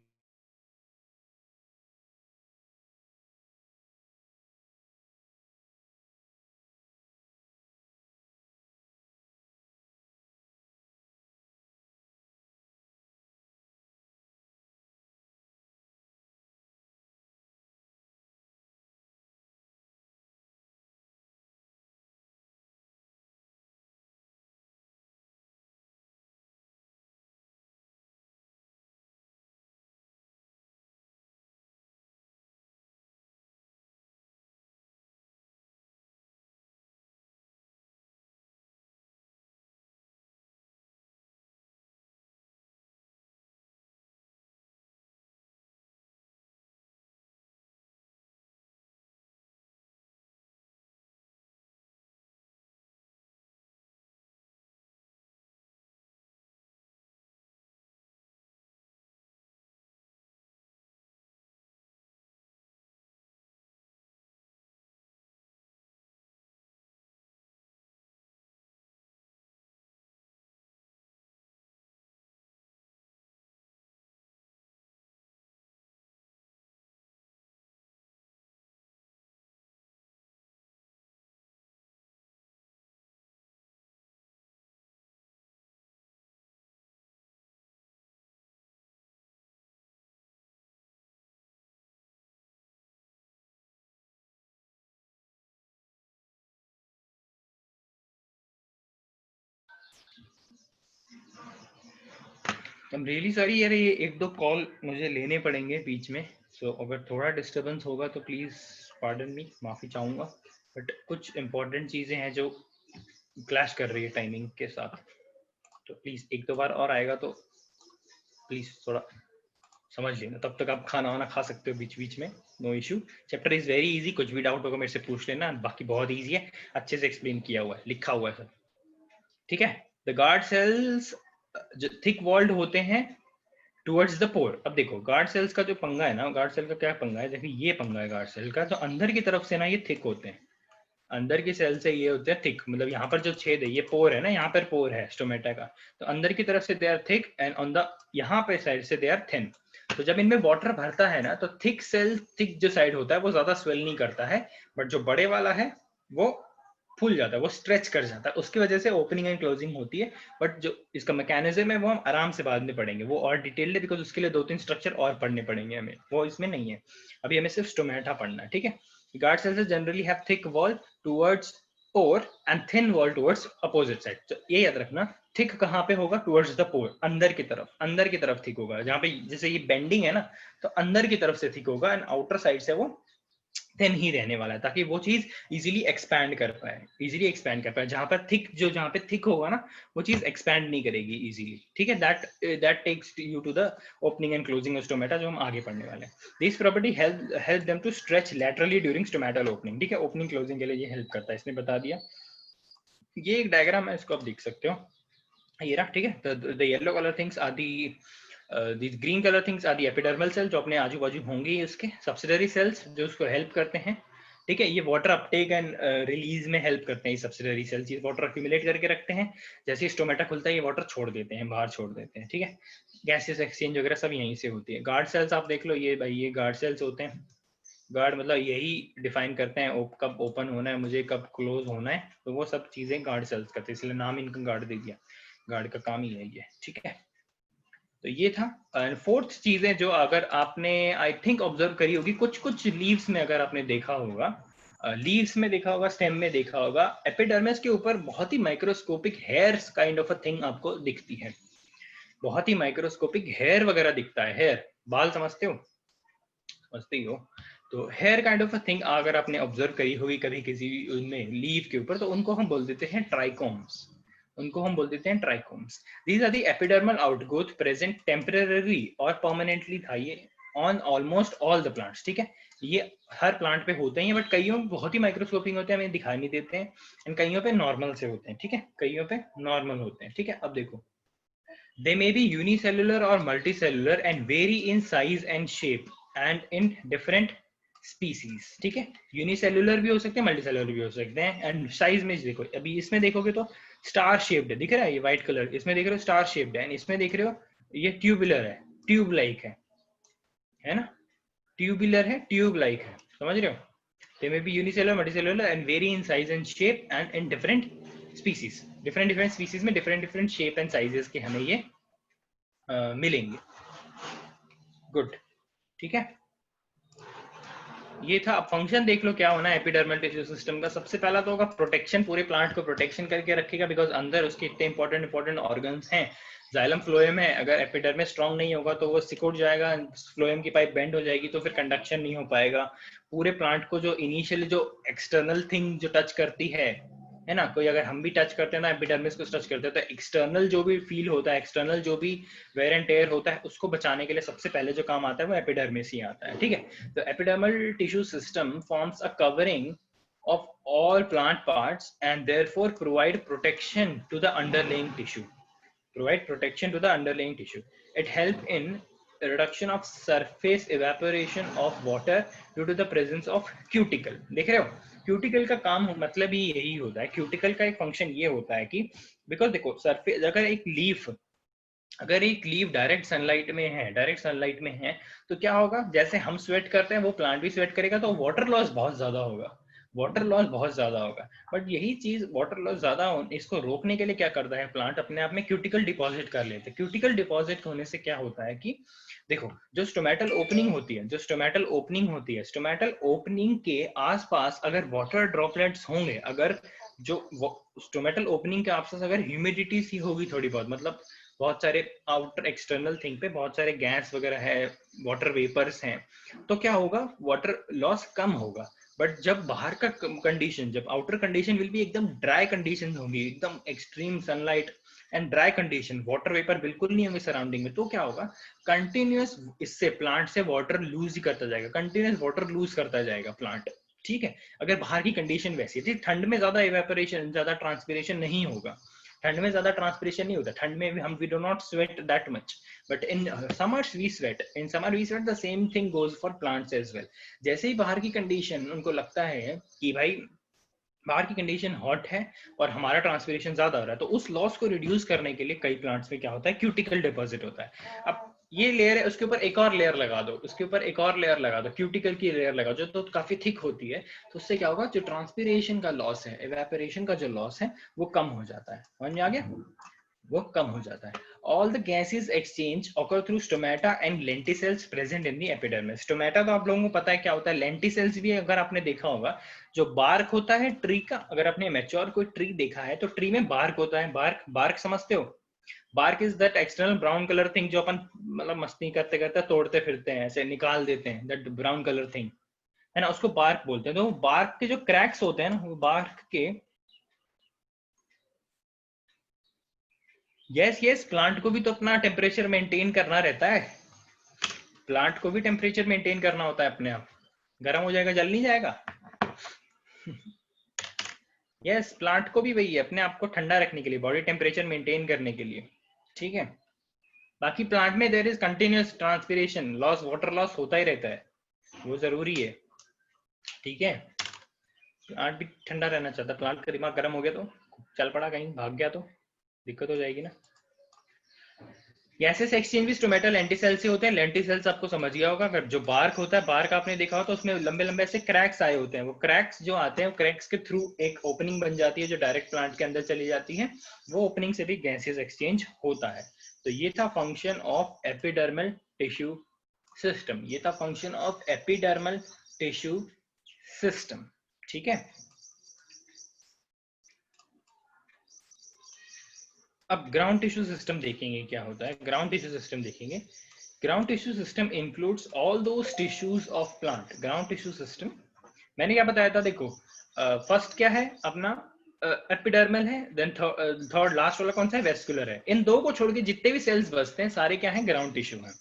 आई एम रियली सॉरी यार, ये एक दो कॉल मुझे लेने पड़ेंगे बीच में, सो अगर थोड़ा डिस्टरबेंस होगा तो प्लीज पार्डन मी, माफी चाहूंगा। बट कुछ इंपॉर्टेंट चीजें हैं जो क्लैश कर रही है टाइमिंग के साथ, तो प्लीज एक दो बार और आएगा तो प्लीज थोड़ा समझ लेना। तब तक आप खाना वाना खा सकते हो बीच बीच में, no issue. Chapter is very easy, कुछ भी डाउट होगा मेरे से पूछ लेना, बाकी बहुत इजी है, अच्छे से एक्सप्लेन किया हुआ है, लिखा हुआ है सब। ठीक है। द गार्ड सेल्स जो थिक वॉल्ड होते हैं टुवर्ड्स द पोर। अब देखो गार्ड सेल्स का जो पंगा है ना, गार्ड सेल का क्या पंगा है, देखिए ये पंगा है गार्ड सेल का, तो अंदर की तरफ से ना ये थिक होते हैं, अंदर की सेल से ये होते हैं थिक, मतलब यहाँ पर जो छेद है, ये पोर है ना, यहाँ पर पोर है स्टोमेटा का, तो अंदर की तरफ से they are thick and on the यहाँ पे साइड से दे आर थिन। तो जब इनमें वाटर भरता है ना, तो थिक सेल, थिक जो साइड होता है वो ज्यादा स्वेल नहीं करता है, बट जो बड़े वाला है वो फूल जाता है, वो स्ट्रेच कर जाता है, उसकी वजह से ओपनिंग एंड क्लोजिंग होती है। बट जो इसका मैकेनिज्म है वो हम आराम से बाद में पढ़ेंगे, वो और डिटेल्ड है, बिकॉज उसके लिए दो तीन स्ट्रक्चर और पढ़ने पड़ेंगे हमें, वो इसमें नहीं है, अभी हमें सिर्फ स्टोमेटा पढ़ना है। ठीक है। Guard cells generally have thick wall towards pore and thin wall towards opposite side. तो ये याद रखना, थिक कहाँ पे होगा? टुवर्ड्स द पोर, अंदर की तरफ, अंदर की तरफ थिक होगा, जहाँ पे जैसे ये बेंडिंग है ना, तो अंदर की तरफ से थिक होगा, एंड आउटर साइड से वो थिन ही रहने वाला है, ताकि वो चीज इजीली एक्सपैंड कर पाए, जहां पर थिक होगा ना, वो चीज एक्सपैंड नहीं करेगी इजीली, ठीक है। That takes you to the opening and closing of stomata, जो हम आगे पढ़ने वाले हैं। This property help them to stretch laterally during stomatal opening, ठीक है। ओपनिंग क्लोजिंग के लिए ये हेल्प करता है, इसने बता दिया। ये एक डायग्राम है, इसको आप देख सकते हो, ये रहा, ठीक है। The yellow colour things are the green colour things are the epidermal cell, जो अपने आजू बाजू होंगे इसके। सब्सिडरी सेल्स जो उसको हेल्प करते हैं, ठीक है। ये वाटर अपटेक एंड रिलीज में हेल्प करते हैं। ये सब्सिडरी सेल्स ये वाटर अक्यूमुलेट करके रखते हैं, जैसे ही स्टोमेटा खुलता है ये वाटर छोड़ देते हैं, बाहर छोड़ देते हैं, ठीक है। गैसेस एक्सचेंज वगैरह सब यहीं से होती है। गार्ड सेल्स आप देख लो, ये भाई ये गार्ड सेल्स होते हैं। गार्ड मतलब यही डिफाइन करते हैं कब ओपन होना है मुझे, कब क्लोज होना है, तो वो सब चीजें गार्ड सेल्स करते हैं, इसलिए नाम इनका गार्ड दे दिया। गार्ड का काम ही है ये, ठीक है। तो ये था। एंड फोर्थ चीजें जो अगर आपने आई थिंक ऑब्जर्व करी होगी, कुछ कुछ लीव्स में अगर आपने देखा होगा, लीव्स में देखा होगा, स्टेम में देखा होगा, एपिडर्मिस के ऊपर बहुत ही microscopic hairs kind of a thing आपको दिखती है। बहुत ही माइक्रोस्कोपिक हेयर वगैरह दिखता है। हेयर बाल समझते हो, समझते ही हो। तो hair kind of a thing अगर आपने ऑब्जर्व करी होगी कभी किसी उनमें लीव के ऊपर, तो उनको हम बोल देते हैं ट्राइकोम्स। उनको हम बोल देते हैं trichomes. These are the epidermal outgrowth present temporary और परमानेंटली था ये on almost all the plants, ठीक है। ये हर प्लांट पे होते हैं, बट कईयों बहुत ही माइक्रोस्कोपिक होते हैं, हमें दिखाई नहीं देते हैं। एंड कईयों पे नॉर्मल से होते हैं, ठीक है। कईयों पे नॉर्मल होते हैं, ठीक है। अब देखो, they may be unicellular or multicellular and vary in size and shape and in different species, ठीक है। यूनिसेलुलर भी हो सकते हैं, मल्टीसेलुलर भी हो सकते हैं। एंड साइज में देखो, अभी इसमें देखोगे तो स्टार शेप्ड है, दिख रहा है ये व्हाइट कलर, इसमें देख रहे हो स्टार शेप्ड है, एंड इसमें देख रहे हो ये ट्यूबुलर है, ट्यूब लाइक है ना, ट्यूबुलर है, ट्यूब लाइक है, समझ रहे हो। They may be unicellular, multicellular and vary in size and shape and in different species. Different species में different shape and sizes के हमें ये मिलेंगे। गुड, ठीक है। ये था। अब फंक्शन देख लो क्या होना है एपिडर्मल टिश्यू सिस्टम का। सबसे पहला तो होगा प्रोटेक्शन, पूरे प्लांट को प्रोटेक्शन करके रखेगा, बिकॉज अंदर उसके इतने इंपॉर्टेंट ऑर्गन्स हैं। जाइलम फ्लोएम है, अगर एपिडर्मिस स्ट्रांग नहीं होगा तो वो सिकुड़ जाएगा, फ्लोएम की पाइप बेंड हो जाएगी, तो फिर कंडक्शन नहीं हो पाएगा। पूरे प्लांट को जो इनिशियली जो एक्सटर्नल थिंग जो टच करती है ना, कोई अगर हम भी टच करते हैं ना एपिडर्मिस को टच करते हैं, तो एक्सटर्नल जो भी फील होता है, एक्सटर्नल जो भी वेयर एंड टेयर होता है, उसको बचाने के लिए सबसे पहले जो काम आता है वो एपिडर्मिस ही आता है, ठीक है। तो epidermal tissue system forms a covering of all plant parts and therefore provide protection to the underlying tissue. It helps in reduction of surface evaporation of water due to the presence of cuticle. देख रहे हो, cuticle का काम मतलब ही यही होता है। Cuticle का एक फंक्शन ये होता है कि बिकॉज देखो सरफेस, अगर एक लीफ डायरेक्ट सनलाइट में है तो क्या होगा, जैसे हम स्वेट करते हैं वो प्लांट भी स्वेट करेगा, तो वाटर लॉस बहुत ज्यादा होगा। बट यही चीज वाटर लॉस ज्यादा इसको रोकने के लिए क्या करता है प्लांट, अपने आप में क्यूटिकल डिपॉजिट कर लेते हैं। क्यूटिकल डिपॉजिट होने से क्या होता है कि देखो, जो स्टोमेटल ओपनिंग होती है, स्टोमेटल ओपनिंग के आसपास अगर वाटर ड्रॉपलेट्स होंगे, अगर जो स्टोमेटल ओपनिंग के आसपास अगर ह्यूमिडिटी सी होगी थोड़ी बहुत, मतलब बहुत सारे आउटर एक्सटर्नल थिंग पे बहुत सारे गैस वगैरह है, वाटर वेपर्स हैं, तो क्या होगा, वाटर लॉस कम होगा। बट जब बाहर का कंडीशन, जब आउटर कंडीशन विल बी एकदम ड्राई कंडीशन होगी, एकदम extreme sunlight and dry condition, water vapour बिल्कुल नहीं होंगे सराउंडिंग में, तो क्या होगा, कंटिन्यूअस इससे प्लांट से वाटर लूज ही करता जाएगा, कंटिन्यूअस वाटर लूज करता जाएगा प्लांट, ठीक है। अगर बाहर की कंडीशन वैसी है, ठंड में ज्यादा इवेपोरेशन, ज्यादा ट्रांसपिरेशन नहीं होगा, ठंड में ज्यादा ट्रांसपिरेशन नहीं होता, ठंड में हम we do not sweat that much, but in summers we sweat, the same thing goes for plants as well. जैसे ही बाहर की कंडीशन उनको लगता है कि भाई बाहर की कंडीशन हॉट है और हमारा ट्रांसपिरेशन ज्यादा हो रहा है, तो उस लॉस को रिड्यूस करने के लिए कई प्लांट्स में क्या होता है, क्यूटिकल डिपॉजिट होता है। अब ये लेयर है, उसके ऊपर एक और लेयर लगा दो, क्यूटिकल की लेयर लगा दो, जो तो काफी थिक होती है, तो उससे क्या होगा, जो ट्रांसपिरेशन का लॉस है, इवेपोरेशन का जो लॉस है, वो कम हो जाता है। समझ में आ गया, वो कम हो जाता है। All the gases exchange occur through stomata and lenticels present in the epidermis. Stomata तो आप लोगों को पता है क्या होता है, lenticels भी अगर आपने देखा होगा, जो बार्क होता है ट्री का, अगर आपने मैच्योर कोई ट्री देखा है तो ट्री में बार्क होता है, बार्क समझते हो, bark is that external brown colour thing जो अपन मतलब मस्ती करते करते तोड़ते फिरते हैं, ऐसे निकाल देते हैं, दैट ब्राउन कलर थिंग, है ना, उसको बार्क बोलते हैं। तो बार्क के जो क्रैक्स होते हैं ना, वो बार्क के, यस यस, प्लांट को भी तो अपना टेम्परेचर मेंटेन करना रहता है, प्लांट को भी टेम्परेचर मेंटेन करना होता है अपने आप, गर्म हो जाएगा जल नहीं जाएगा। यस, प्लांट को भी वही है, अपने आप को ठंडा रखने के लिए, बॉडी टेम्परेचर मेंटेन करने के लिए, ठीक है। बाकी प्लांट में there is continuous transpiration, loss, water loss होता ही रहता है, वो जरूरी है, ठीक है। प्लांट भी ठंडा रहना चाहता है, प्लांट का दिमाग गर्म हो गया तो चल पड़ा कहीं, भाग गया तो दिक्कत हो जाएगी ना। Gases exchanges to metal lenticel से होते हैं। लेंटी सेल्स आपको समझ गया होगा, अगर जो बार्क होता है, बार्क आपने देखा हो तो उसमें लंबे लंबे ऐसे क्रैक्स आए होते हैं, वो क्रैक्स जो आते हैं, वो क्रैक्स के थ्रू एक ओपनिंग बन जाती है जो डायरेक्ट प्लांट के अंदर चली जाती है, वो ओपनिंग से भी गैसेस एक्सचेंज होता है। तो ये था function of epidermal tissue system, ये था function of epidermal tissue system, ठीक है। अब ग्राउंड टिश्यू सिस्टम देखेंगे क्या होता है। ग्राउंड टिश्यू सिस्टम देखेंगे। Ground tissue system includes all those tissues of plant. Ground tissue system मैंने क्या बताया था, देखो फर्स्ट क्या है अपना, एपिडर्मल है, देन थर्ड लास्ट वाला कौन सा है, वेस्कुलर है। इन दो को छोड़ के जितने भी सेल्स बचते हैं सारे क्या है, ग्राउंड टिश्यू हैं,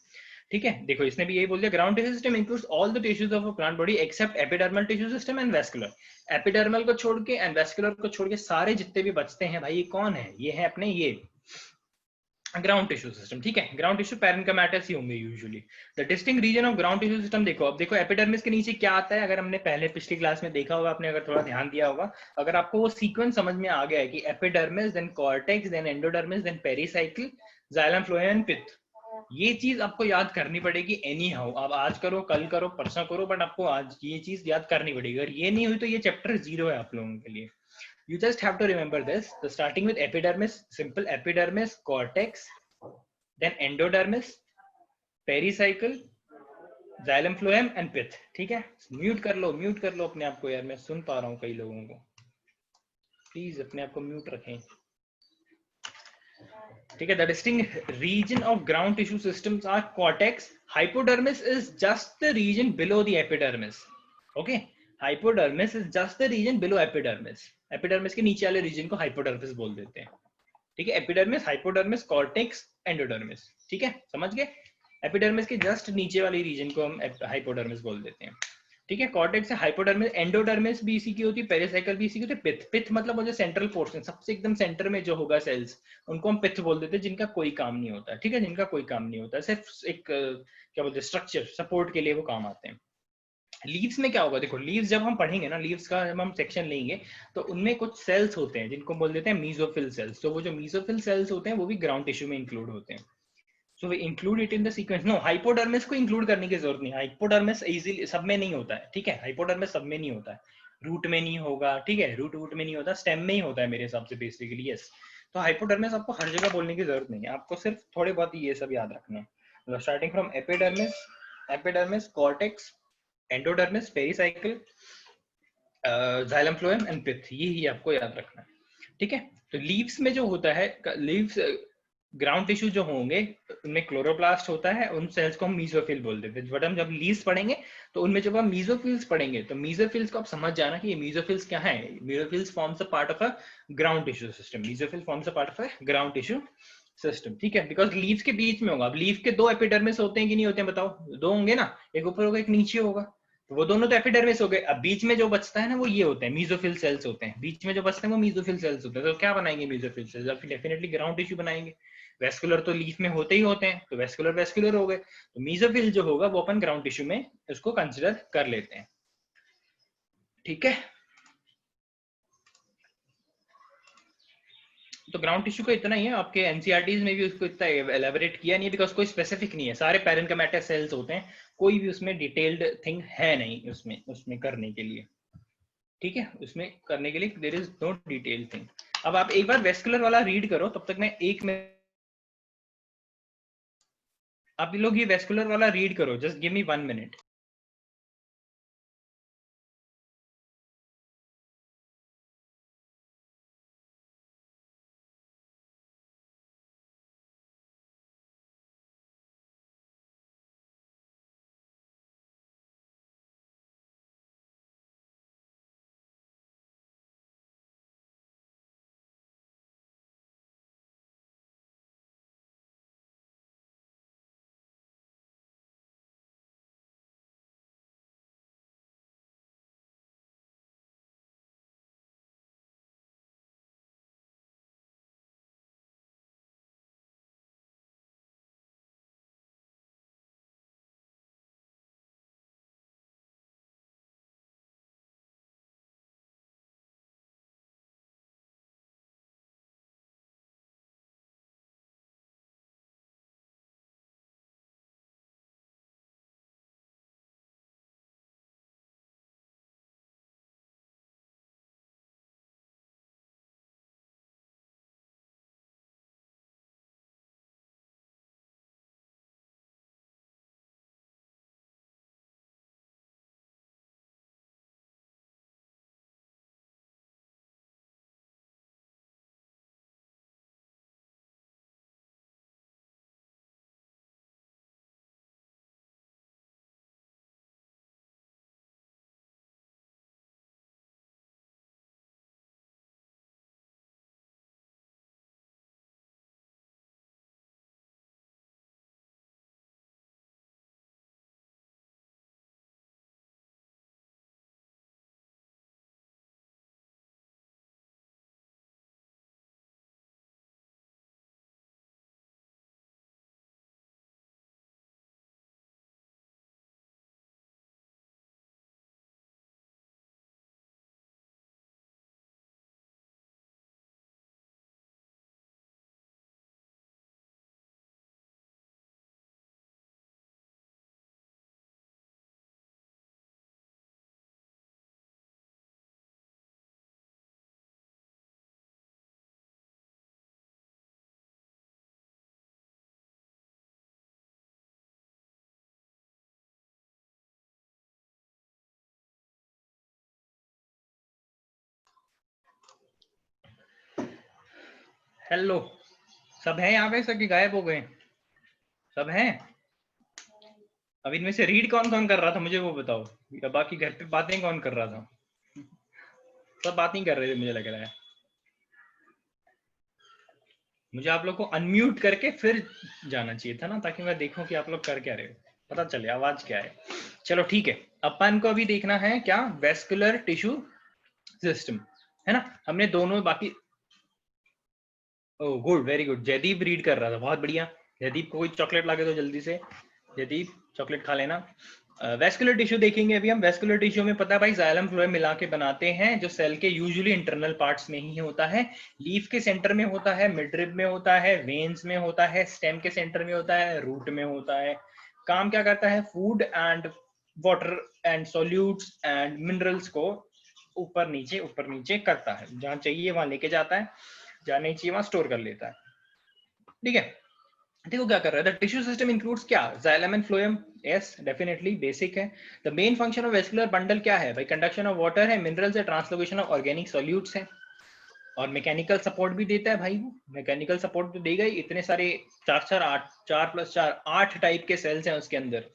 ठीक है। देखो इसने भी यही बोल दिया, ground tissue system includes all the tissues of a plant body except epidermal tissue system and vascular. Epidermal को छोड़ के एंड वेस्कुलर को छोड़ के सारे जितने भी बचते हैं भाई, ये कौन है, ये है अपने ये ग्राउंड टिश्यू सिस्टम, ठीक है। ग्राउंड टिश्यू पैरेन्काइमाटस ही होंगे usually. The distinct region of ground tissue system देखो, अब देखो एपिडर्मिस के नीचे क्या आता है, अगर हमने पहले पिछली क्लास में देखा होगा, आपने अगर थोड़ा ध्यान दिया होगा, अगर आपको वो सीक्वेंस समझ में आ गया है कि epidermis then cortex then endodermis then pericycle xylem phloem and pith, ये चीज आपको याद करनी पड़ेगी एनी हाउ, आप आज करो कल करो परसों करो, बट आपको आज ये चीज याद करनी पड़ेगी। अगर ये नहीं हुई तो ये चैप्टर जीरो है आप लोगों के लिए। You just have to remember this. So starting with epidermis, simple epidermis, cortex, then endodermis, pericycle, xylem phloem and pith, ठीक है। म्यूट कर लो अपने आप को यार, मैं सुन पा रहा हूँ कई लोगों को, प्लीज अपने आप को म्यूट रखें, ठीक है। The distinct region of ground tissue systems are cortex, hypodermis is just the region below the epidermis, okay. Hypodermis is just the region below epidermis, epidermis के नीचे वाले रीजन को हाइपोडर्मिस बोल देते हैं, ठीक है। एपिडर्मिस, हाइपोडर्मिस, कॉर्टेक्स, एंडोडर्मिस, ठीक है, समझ गए। एपिडर्मिस के जस्ट नीचे वाली रीजन को हम हाइपोडर्मिस बोल देते हैं, ठीक है। कॉर्टेक्स से हाइपोडर्मिस, एंडोडर्मिस भी इसी की होती है, पेरिसाइकल भी इसी की होती है। पिथ, पिथ मतलब वो जो सेंट्रल पोर्शन, सबसे एकदम सेंटर में जो होगा सेल्स, उनको हम पिथ बोल देते हैं, जिनका कोई काम नहीं होता, ठीक है, जिनका कोई काम नहीं होता, सिर्फ एक क्या बोलते हैं, स्ट्रक्चर सपोर्ट के लिए वो काम आते हैं। लीव्स में क्या होगा, देखो लीव्स जब हम पढ़ेंगे ना, लीव्स का जब हम सेक्शन लेंगे तो उनमें कुछ सेल्स होते हैं जिनको बोल देते हैं मीजोफिल सेल्स। तो वो जो मीजोफिल सेल्स होते हैं वो भी ग्राउंड टिश्यू में इंक्लूड होते हैं। So we include it in the sequence. No, hypodermis को इंक्लूड करने की जरूरत नहीं, हाइपोडर्मिस इजीली सब में नहीं होता है, ठीक है। हाइपोडर्मिस सब में नहीं होता है, रूट में नहीं होगा, ठीक है, रूट वूट में नहीं होता, स्टेम में ही होता है मेरे हिसाब से बेसिकली, यस। तो हाइपोडर्मिस आपको हर जगह बोलने की जरूरत नहीं है, आपको सिर्फ थोड़े बहुत ये सब याद रखना है। मतलब starting from epidermis, epidermis, cortex, endodermis, pericycle, xylem phloem and pith, ये ही आपको याद रखना है, ठीक है। तो लीव्स में जो होता है, लीव्स ग्राउंड टिश्यू जो होंगे उनमें क्लोरोप्लास्ट होता है, उन सेल्स को हम मीजोफिल बोल देते हैं। बट हम जब लीव्स पढ़ेंगे तो उनमें जब हम मीजोफिल्स पढ़ेंगे तो मीजोफिल्स को आप समझ जाना कि ये मीजोफिल्स क्या है। Mesophylls forms a part of a ground tissue system, mesophyll forms a part of a ground tissue system, ठीक है। बिकॉज लीव्स के बीच में होगा, अब लीव के दो एपिडर्मिस होते हैं कि नहीं होते हैं बताओ, दो होंगे ना, एक ऊपर होगा एक नीचे होगा, तो वो दोनों तो एपिडर्मिस हो गए। अब बीच में जो बचता है ना वो ये होते हैं मीजोफिल सेल्स होते हैं, बीच में जो बचते हैं वो मीजोफिल सेल्स होते हैं। तो क्या बनाएंगे मीजोफिल सेल्स, अब डेफिनेटली ग्राउंड टिश्यू बनाएंगे। वेस्कुलर तो लीफ में होते ही होते हैं, तो वेस्कुलर वेस्कुलर हो गए, तो मीजोफिल जो होगा वो अपन ग्राउंड टिश्यू में उसको कंसिडर कर लेते हैं, ठीक है। तो ग्राउंड टिश्यू का इतना ही है, आपके एनसीईआरटीज में भी उसको इतना एलेबोरेट किया नहीं है, बिकॉज कोई स्पेसिफिक नहीं है, सारे पैरेन्काइमेटिक सेल्स होते हैं, कोई भी उसमें डिटेल्ड थिंग है नहीं उसमें उसमें करने के लिए, ठीक है। उसमें करने के लिए there is no detail thing. अब आप एक बार वेस्कुलर वाला रीड करो, तब तक मैं एक में आप लोग ये वेस्कुलर वाला रीड करो, just give me 1 minute. Hello, सब हैं यहाँ पे, सब गायब हो गए? सब हैं? अब इनमें से रीड कौन कौन कर रहा था मुझे वो बताओ, या बाकी घर पे बातें कौन कर रहा था? सब बात नहीं कर रहे थे मुझे लग रहा है। मुझे आप लोग को अनम्यूट करके फिर जाना चाहिए था ना, ताकि मैं देखूं कि आप लोग कर क्या रहे हो, पता चले आवाज क्या है। चलो ठीक है, अपन को अभी देखना है क्या, वेस्कुलर टिश्यू सिस्टम, है ना। हमने दोनों बाकी, oh good, very good, Jaideep read कर रहा था, बहुत बढ़िया। जयदीप को कोई चॉकलेट ला के दो जल्दी से, जयदीप चॉकलेट खा लेना। वेस्कुलर टिश्यू देखेंगे अभी हम। वेस्कुलर टिश्यू में पता है भाई, जाइलम फ्लोएम मिला के बनाते हैं, जो सेल के यूजुअली इंटरनल पार्ट्स में ही होता है। लीफ के सेंटर में होता है, मिडरिब में होता है, वेन्स में होता है, स्टेम के सेंटर में होता है, रूट में होता है। काम क्या करता है, food and water and solutes and minerals को ऊपर नीचे करता है, जहां चाहिए वहां लेके जाता है, जहां नहीं चाहिए वहां स्टोर कर लेता है। ठीक है, देखो क्या कर रहा है। द टिश्यू सिस्टम इंक्लूड्स क्या, xylem and phloem, yes definitely basic है। The main function of vascular bundle क्या है भाई, कंडक्शन ऑफ वाटर है, मिनरल्स है, ट्रांसलोकेशन ऑफ ऑर्गेनिक सॉल्यूट्स है, और मैकेनिकल सपोर्ट भी देता है भाई। वो मैकेनिकल सपोर्ट तो देगा ही, इतने सारे, 4 + 4 8 टाइप के सेल्स हैं उसके अंदर,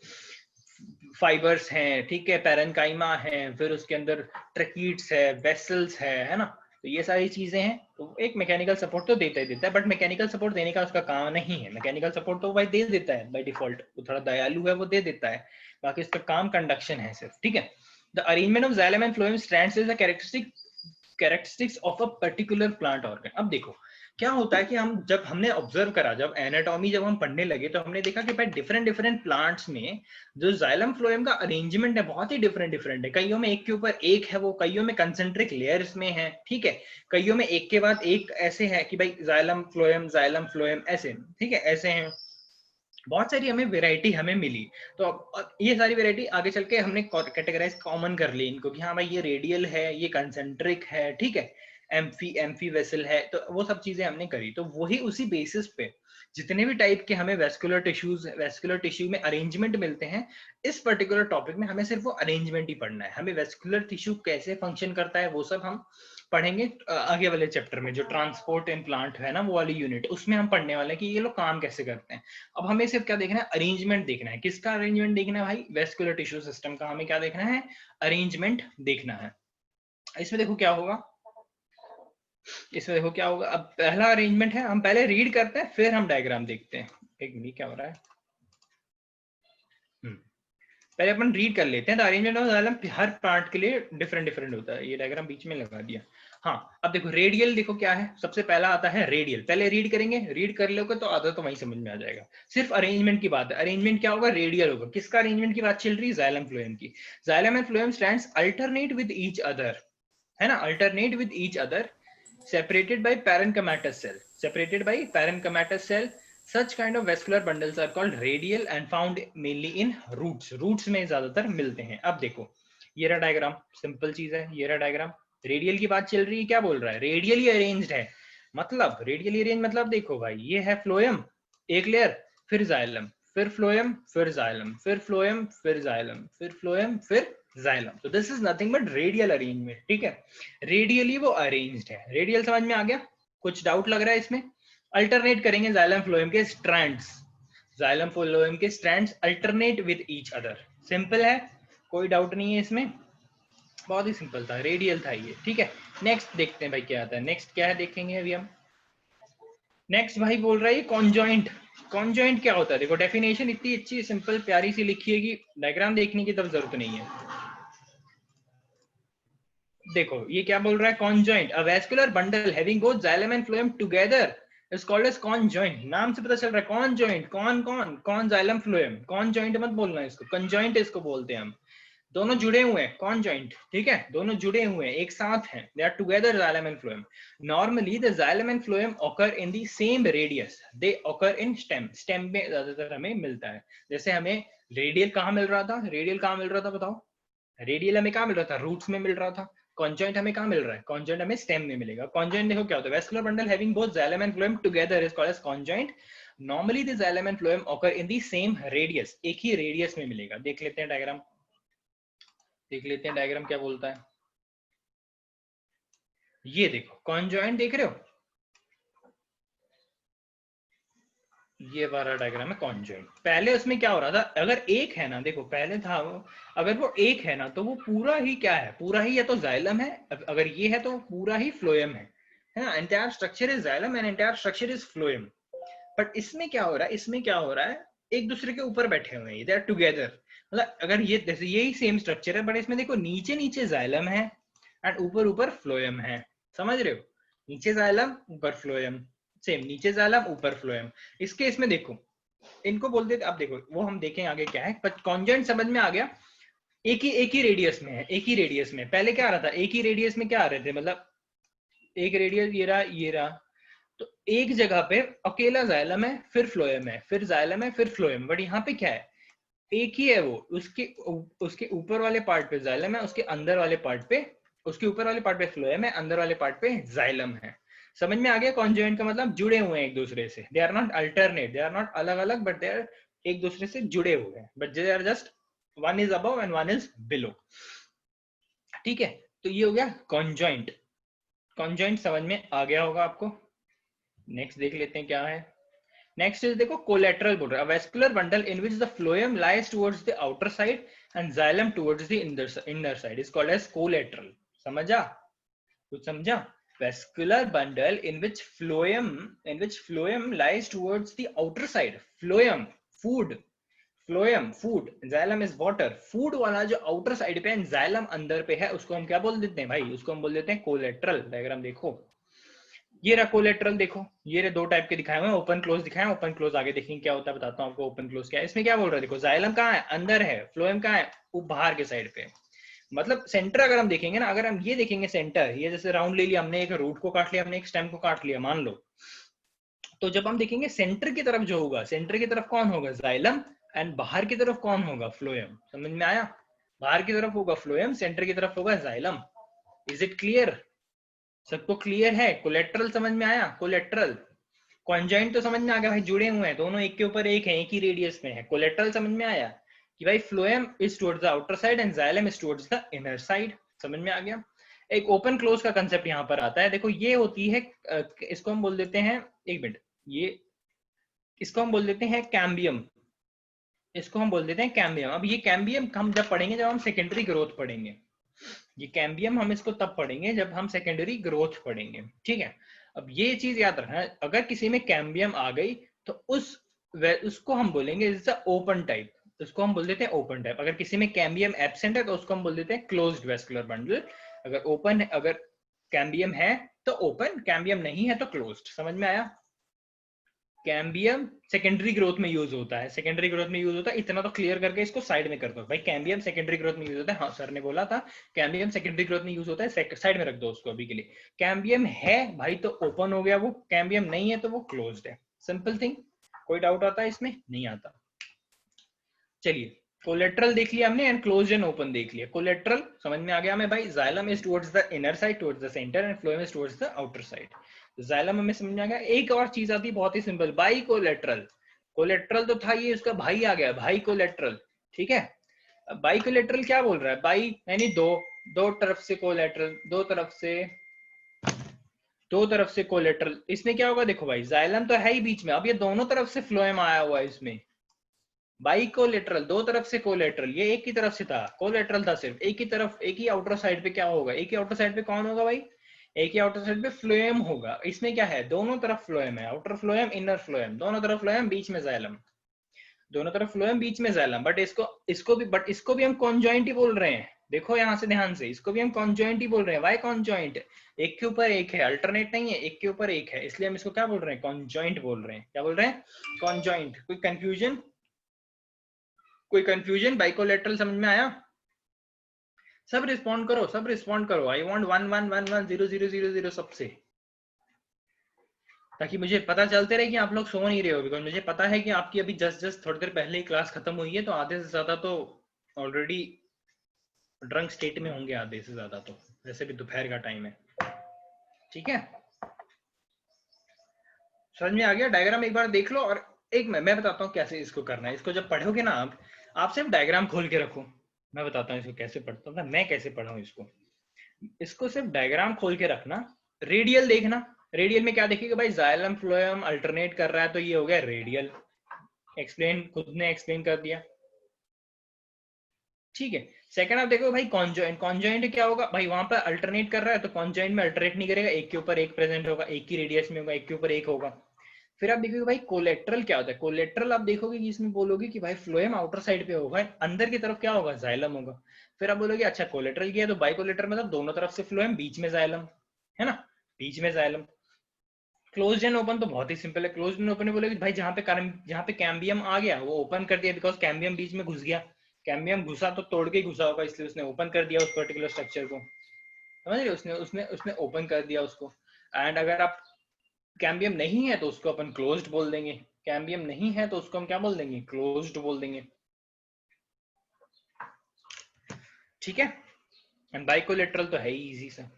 फाइबर्स हैं, ठीक है, पैरेनकाइमा है, फिर उसके अंदर ट्रकीट्स है, वेसल्स है ना। तो ये सारी चीजें हैं, तो एक मैकेनिकल सपोर्ट तो देता ही देता है, बट मैकेनिकल सपोर्ट देने का उसका काम नहीं है। मैकेनिकल सपोर्ट तो भाई दे देता है बाय डिफॉल्ट, वो थोड़ा दयालु है, वो दे देता है, बाकी उसका काम कंडक्शन है सिर्फ। ठीक है, the arrangement of xylem and phloem strands is a characteristics of a particular plant organ. अब देखो क्या होता है कि हम जब हमने ऑब्जर्व करा, जब एनाटॉमी जब हम पढ़ने लगे, तो हमने देखा कि भाई डिफरेंट डिफरेंट प्लांट्स में जो जाइलम फ्लोएम का अरेंजमेंट है बहुत ही डिफरेंट डिफरेंट है। कईयों में एक के ऊपर एक है, वो कईयों में कंसेंट्रिक लेयर्स में है, ठीक है, कईयों में एक के बाद एक ऐसे है कि भाई जाइलम फ्लोएम ऐसे, ठीक है, ऐसे हैं। बहुत सारी हमें वैरायटी हमें मिली। तो अब ये सारी वैरायटी आगे चल के हमने कैटेगराइज कॉमन कर ली इनको, कि हाँ भाई ये रेडियल है, ये कंसेंट्रिक है, ठीक है, एम्फी वेसल है, तो वो सब चीजें हमने करी। तो वही उसी बेसिस पे जितने भी टाइप के हमें वेस्कुलर टिश्यू में अरेंजमेंट मिलते हैं, इस पर्टिकुलर टॉपिक में हमें सिर्फ वो अरेंजमेंट ही पढ़ना है। हमें वेस्कुलर टिश्यू कैसे फंक्शन करता है वो सब हम पढ़ेंगे आगे वाले चैप्टर में, जो ट्रांसपोर्ट इन प्लांट है ना, वो वाली यूनिट, उसमें हम पढ़ने वाले हैं कि ये लोग काम कैसे करते हैं। अब हमें सिर्फ क्या देखना है, अरेंजमेंट देखना है। किसका अरेंजमेंट देखना है भाई, वेस्कुलर टिश्यू सिस्टम का हमें क्या देखना है, अरेंजमेंट देखना है। इसमें देखो क्या होगा, इसमें देखो क्या होगा। अब पहला अरेंजमेंट है, हम पहले रीड करते हैं फिर हम डायग्राम देखते हैं। एक मिनट, क्या हो रहा है, पहले अपन रीड कर लेते हैं। तो arrangement of xylem her plant के लिए डिफरेंट डिफरेंट होता है। ये डायग्राम बीच में लगा दिया। हाँ, अब देखो रेडियल, देखो क्या है, सबसे पहला आता है रेडियल। पहले रीड करेंगे, रीड कर लोगे तो आधा तो वहीं समझ में आ जाएगा। सिर्फ अरेंजमेंट की बात है, अरेंजमेंट क्या होगा, रेडियल होगा। किसका अरेंजमेंट की बात चल रही है, जाइलम फ्लोएम की। Xylem and phloem stands alternate with each other, है ना, alternate with each other, separated by parenchymatous cell, separated by parenchymatous cell. Such kind of vascular bundles are called radial and found mainly in roots में ज्यादातर मिलते हैं। अब देखो ये रहा डायग्राम, सिंपल चीज है, ये रहा डायग्राम। रेडियल की बात चल रही है, क्या बोल रहा है, रेडियली अरेंज्ड है। मतलब रेडियली अरेंज मतलब देखो भाई, ये है फ्लोएम एक लेयर, फिर जाइलम, फिर फ्लोएम, फिर जाइलम, फिर फ्लोएम, फिर जाइलम, फिर फ्लोएम, फिर जाइलम। तो this is nothing but radial arrangement. ठीक है, रेडियली वो अरेंज्ड है। रेडियल समझ में आ गया, कुछ डाउट लग रहा है इसमें? अल्टरनेट करेंगे जाइलम फ्लोएम के स्ट्रैंड्स, जाइलम फ्लोएम के strands alternate with each other. Simple है, कोई डाउट नहीं है इसमें, बहुत ही सिंपल था, रेडियल था ये। ठीक है, नेक्स्ट देखते हैं भाई क्या आता है। नेक्स्ट क्या है देखेंगे अभी हम। नेक्स्ट भाई बोल रहा है कॉन्जॉइंट। कॉन्जॉइंट क्या होता है, देखो डेफिनेशन इतनी अच्छी सिंपल प्यारी सी लिखी है कि डायग्राम देखने की तब जरूरत नहीं है। देखो ये क्या बोल रहा है, conjoint, a vascular bundle having both xylem and phloem together is called as conjoint. नाम से पता चल रहा है कॉन्जॉइंट, कौन कौन कौन, जाइलम फ्लोएम। कॉन्जॉइंट मत बोलना इसको, कंजॉइंट इसको बोलते हैं हम। दोनों जुड़े हुए हैं, कॉन्जॉइंट, ठीक है, दोनों जुड़े हुए हैं, एक साथ हैं, they are together xylem and phloem. Normally the xylem and phloem occur in the same radius, they occur in stem. Stem में ज्यादातर हमें मिलता है। जैसे हमें रेडियल कहाँ मिल रहा था, रेडियल कहाँ मिल रहा था बताओ, रेडियल हमें कहाँ मिल रहा था, रूट्स में मिल रहा था। कॉन्जॉइंट हमें कहाँ मिल रहा है, कॉन्जॉइंट हमें स्टेम में मिलेगा। कॉन्जॉइंट देखो क्या होता है, vascular bundle having both xylem and phloem together is called as conjoint. Normally the xylem and phloem occur in the same radius, एक ही रेडियस में मिलेगा। देख लेते हैं डायग्राम, देख लेते हैं डायग्राम क्या बोलता है। ये देखो कॉन्जॉइंट देख रहे हो, ये वाला डायग्राम है कॉन्जॉइंट। पहले उसमें क्या हो रहा था, अगर एक है ना, देखो पहले था वो, अगर वो एक है ना तो वो पूरा ही क्या है, पूरा ही या तो जाइलम है, अगर ये है तो पूरा ही फ्लोएम है ना। Entire structure is xylem and entire structure is phloem. But इसमें क्या हो रहा है, इसमें क्या हो रहा है, एक दूसरे के ऊपर बैठे हुए हैं, दे आर टुगेदर। मतलब अगर ये जैसे यही सेम स्ट्रक्चर है, बट इसमें देखो नीचे नीचे जाइलम है एंड ऊपर ऊपर फ्लोएम है, समझ रहे हो, नीचे जाइलम ऊपर फ्लोएम, सेम नीचे जाइलम ऊपर फ्लोएम। इसके इसमें देखो, इनको बोलते थे, अब देखो वो हम देखें आगे क्या है, बट कॉन्जॉइंट समझ में आ गया। एक ही रेडियस में है, एक ही रेडियस में, पहले क्या आ रहा था, एक ही रेडियस में क्या आ रहे थे, मतलब एक रेडियस ये रहा, तो एक जगह पे अकेला जाइलम है, फिर फ्लोएम है, फिर जाइलम है, फिर फ्लोएम। बट यहाँ पे क्या है, एक ही है वो, उसके उसके ऊपर वाले पार्ट पे जाइलम है, उसके अंदर वाले पार्ट पे, उसके ऊपर वाले पार्ट पे फ्लोएम है, अंदर वाले पार्ट पे जाइलम है। समझ में आ गया, कॉन्जॉइंट का मतलब जुड़े हुए हैं एक दूसरे से, they are not alternate, they are not अलग अलग, बट दे आर एक दूसरे से जुड़े हुए हैं, but they are just one is above and one is below. ठीक है, तो ये हो गया कॉन्जॉइंट। कॉन्जॉइंट समझ में आ गया होगा आपको। नेक्स्ट देख लेते हैं क्या है। नेक्स्ट इज देखो कोलेटरल बोल रहा है, vascular bundle in which the phloem lies towards the outer side and xylem towards the inner side is called as collateral. समझा, कुछ समझा? Vascular bundle in which phloem lies towards the outer side, phloem food, phloem food, xylem is water, food वाला जो outer side पे है, xylem अंदर पे है, उसको हम क्या बोल देते हैं भाई, उसको हम बोल देते हैं कोलेटरल। डायग्राम देखो, ये रहा कोलेटरल, देखो ये रहे दो टाइप के दिखाए हुए हैं, ओपन क्लोज दिखाए हैं, ओपन क्लोज आगे देखेंगे क्या होता है, बताता हूँ आपको ओपन क्लोज क्या है। इसमें क्या बोल रहा है, देखो जाइलम कहाँ है, अंदर है, फ्लोएम कहाँ है, वो बाहर के साइड पे। मतलब सेंटर अगर हम देखेंगे ना, अगर हम ये देखेंगे सेंटर, ये जैसे राउंड ले लिया हमने, एक रूट को काट लिया हमने, एक स्टेम को काट लिया मान लो, तो जब हम देखेंगे सेंटर की तरफ जो होगा, सेंटर की तरफ कौन होगा, जाइलम, एंड बाहर की तरफ कौन होगा, फ्लोएम। समझ में आया, बाहर की तरफ होगा फ्लोएम, सेंटर की तरफ होगा जाइलम। इज इट क्लियर, सबको क्लियर है? कोलेट्रल समझ में आया, कोलेट्रल। कॉन्जॉइंट तो समझ में आ गया भाई, जुड़े हुए हैं दोनों, एक के ऊपर एक है, एक ही रेडियस में है। कोलेट्रल समझ में आया कि भाई phloem is towards the outer side and xylem is towards the inner side. समझ में आ गया। एक ओपन क्लोज का कंसेप्ट यहाँ पर आता है, देखो ये होती है, इसको हम बोल देते हैं, एक मिनट, ये इसको हम बोल देते हैं कैम्बियम, इसको हम बोल देते हैं कैम्बियम। अब ये कैम्बियम हम जब पढ़ेंगे, जब हम सेकेंडरी ग्रोथ पढ़ेंगे, ये कैम्बियम हम इसको तब पढ़ेंगे जब हम सेकेंडरी ग्रोथ पढ़ेंगे, ठीक है। अब ये चीज याद रखना, अगर किसी में कैम्बियम आ गई तो उसको हम बोलेंगे इज द ओपन टाइप, उसको हम बोल देते हैं ओपन टाइप। अगर किसी में कैम्बियम एब्सेंट है तो उसको हम बोल देते हैं क्लोज्ड वेस्कुलर बंडल। अगर ओपन, अगर कैम्बियम है तो ओपन, कैम्बियम नहीं है तो क्लोज्ड। समझ में आया। कैम्बियम सेकेंडरी ग्रोथ में यूज होता है, सेकेंडरी ग्रोथ में यूज होता है, इतना तो क्लियर करके इसको साइड में कर दो भाई। कैम्बियम सेकेंडरी ग्रोथ में यूज होता है, हाँ सर ने बोला था कैम्बियम सेकेंडरी ग्रोथ में यूज होता है, साइड में रख दो उसको अभी के लिए। कैम्बियम है भाई तो ओपन हो गया वो, कैम्बियम नहीं है तो वो क्लोज्ड है, सिंपल थिंग। कोई डाउट आता है इसमें? नहीं आता। चलिए, कोलेट्रल देख लिया हमने एंड क्लोज्ड एंड ओपन देख लिया। कोलेट्रल समझ में आ गया हमें भाई, xylem is towards the inner side, towards the centre, and phloem is towards the outer side. Xylem हमें समझ में आ गया। एक और चीज आती है बहुत ही सिंपल, बाई कोलेट्रल। कोलेट्रल तो था, ये उसका भाई आ गया, भाई कोलेट्रल, ठीक है। बाई कोलेट्रल क्या बोल रहा है, बाई यानी दो, दो तरफ से कोलेट्रल, दो तरफ से कोलेट्रल। इसमें क्या होगा, देखो भाई जाइलम तो है ही बीच में, अब ये दोनों तरफ से फ्लोएम आया हुआ है इसमें। बाई कोलेट्रल, दो तरफ से कोलेट्रल, ये एक की तरफ से था, कोलेट्रल था सिर्फ एक ही तरफ, एक ही आउटर साइड पे क्या होगा, एक ही आउटर साइड पे कौन होगा भाई, एक ही आउटर साइड पे फ्लोएम होगा। इसमें क्या है, दोनों तरफ फ्लोएम है, आउटर फ्लोएम इनर फ्लोएम, दोनों तरफ फ्लोएम, बीच में जाइलम, दोनों तरफ फ्लोएम बीच में जाइलम। बट इसको भी हम कॉन्जॉइंट ही बोल रहे हैं। देखो यहां से ध्यान से, इसको भी हम कॉन्जॉइंट ही बोल रहे हैं। वाई कॉन्जॉइंट, एक के ऊपर एक है, अल्टरनेट नहीं है, एक के ऊपर एक है, इसलिए हम इसको क्या बोल रहे हैं, कॉन्जॉइंट बोल रहे हैं। क्या बोल रहे हैं, कॉन्जॉइंट। कोई कंफ्यूजन, कोई कंफ्यूजन? बाइकोलेटरल समझ में आया? सब रिस्पॉन्ड करो, सब रिस्पॉन्ड करो। आई वांट 1111000 सबसे, ताकि मुझे पता चलते रहे कि आप लोग सो नहीं रहे हो। बिकॉज मुझे पता है कि आपकी अभी जस्ट थोड़ी देर पहले ही क्लास खत्म हुई है, तो आधे से ज्यादा तो ऑलरेडी ड्रंक स्टेट में होंगे, आधे से ज्यादा तो, वैसे भी दोपहर का टाइम है, ठीक है। समझ में आ गया? डायग्राम एक बार देख लो, और एक मैं बताता हूँ कैसे इसको करना है। इसको जब पढ़ोगे ना आप सिर्फ डायग्राम खोल के रखो, मैं बताता हूँ इसको कैसे पढ़ता हूँ, मैं कैसे पढ़ा हूँ इसको। इसको सिर्फ डायग्राम खोल के रखना, रेडियल देखना, रेडियल में क्या देखिएगा भाई, जाइलम फ्लोएम अल्टरनेट कर रहा है, तो ये हो गया रेडियल। एक्सप्लेन, खुद ने एक्सप्लेन कर दिया, ठीक है। सेकंड आप देखो भाई कॉन्जॉइंट, कॉन्जॉइंट क्या होगा भाई, वहां पर अल्टरनेट कर रहा है तो कॉन्जॉइंट में अल्टरनेट नहीं करेगा, एक के ऊपर एक प्रेजेंट होगा, एक की रेडियस में होगा, एक के ऊपर एक होगा। फिर आप देखोगे भाई कोलेट्रल क्या होता है, कोलेट्रल आप देखोगे कि इसमें बोलोगे कि भाई फ्लोएम आउटर साइड पे होगा, अंदर की तरफ क्या होगा, जाइलम होगा। फिर आप बोलोगे अच्छा कोलेट्रल किया तो बाइकोलेट्रल मतलब दोनों तरफ से फ्लोएम, बीच में जाइलम, है ना, बीच में जाइलम। क्लोज एंड ओपन तो बहुत ही सिंपल है, क्लोज एंड ओपन बोले भाई जहां पे कैम्बियम आ गया वो ओपन कर दिया, बिकॉज कैम्बियम बीच में घुस गया, कैम्बियम घुसा तो तोड़ के ही घुसा होगा, इसलिए उसने ओपन कर दिया उस पर्टिकुलर स्ट्रक्चर को, समझ रहे, उसने उसने उसने ओपन कर दिया उसको। एंड अगर आप कैम्बियम नहीं है तो उसको अपन क्लोज्ड बोल देंगे, कैम्बियम नहीं है तो उसको हम क्या बोल देंगे, क्लोज्ड बोल देंगे, ठीक है। एंड बाइकोलेटरल तो है ही इजी सा,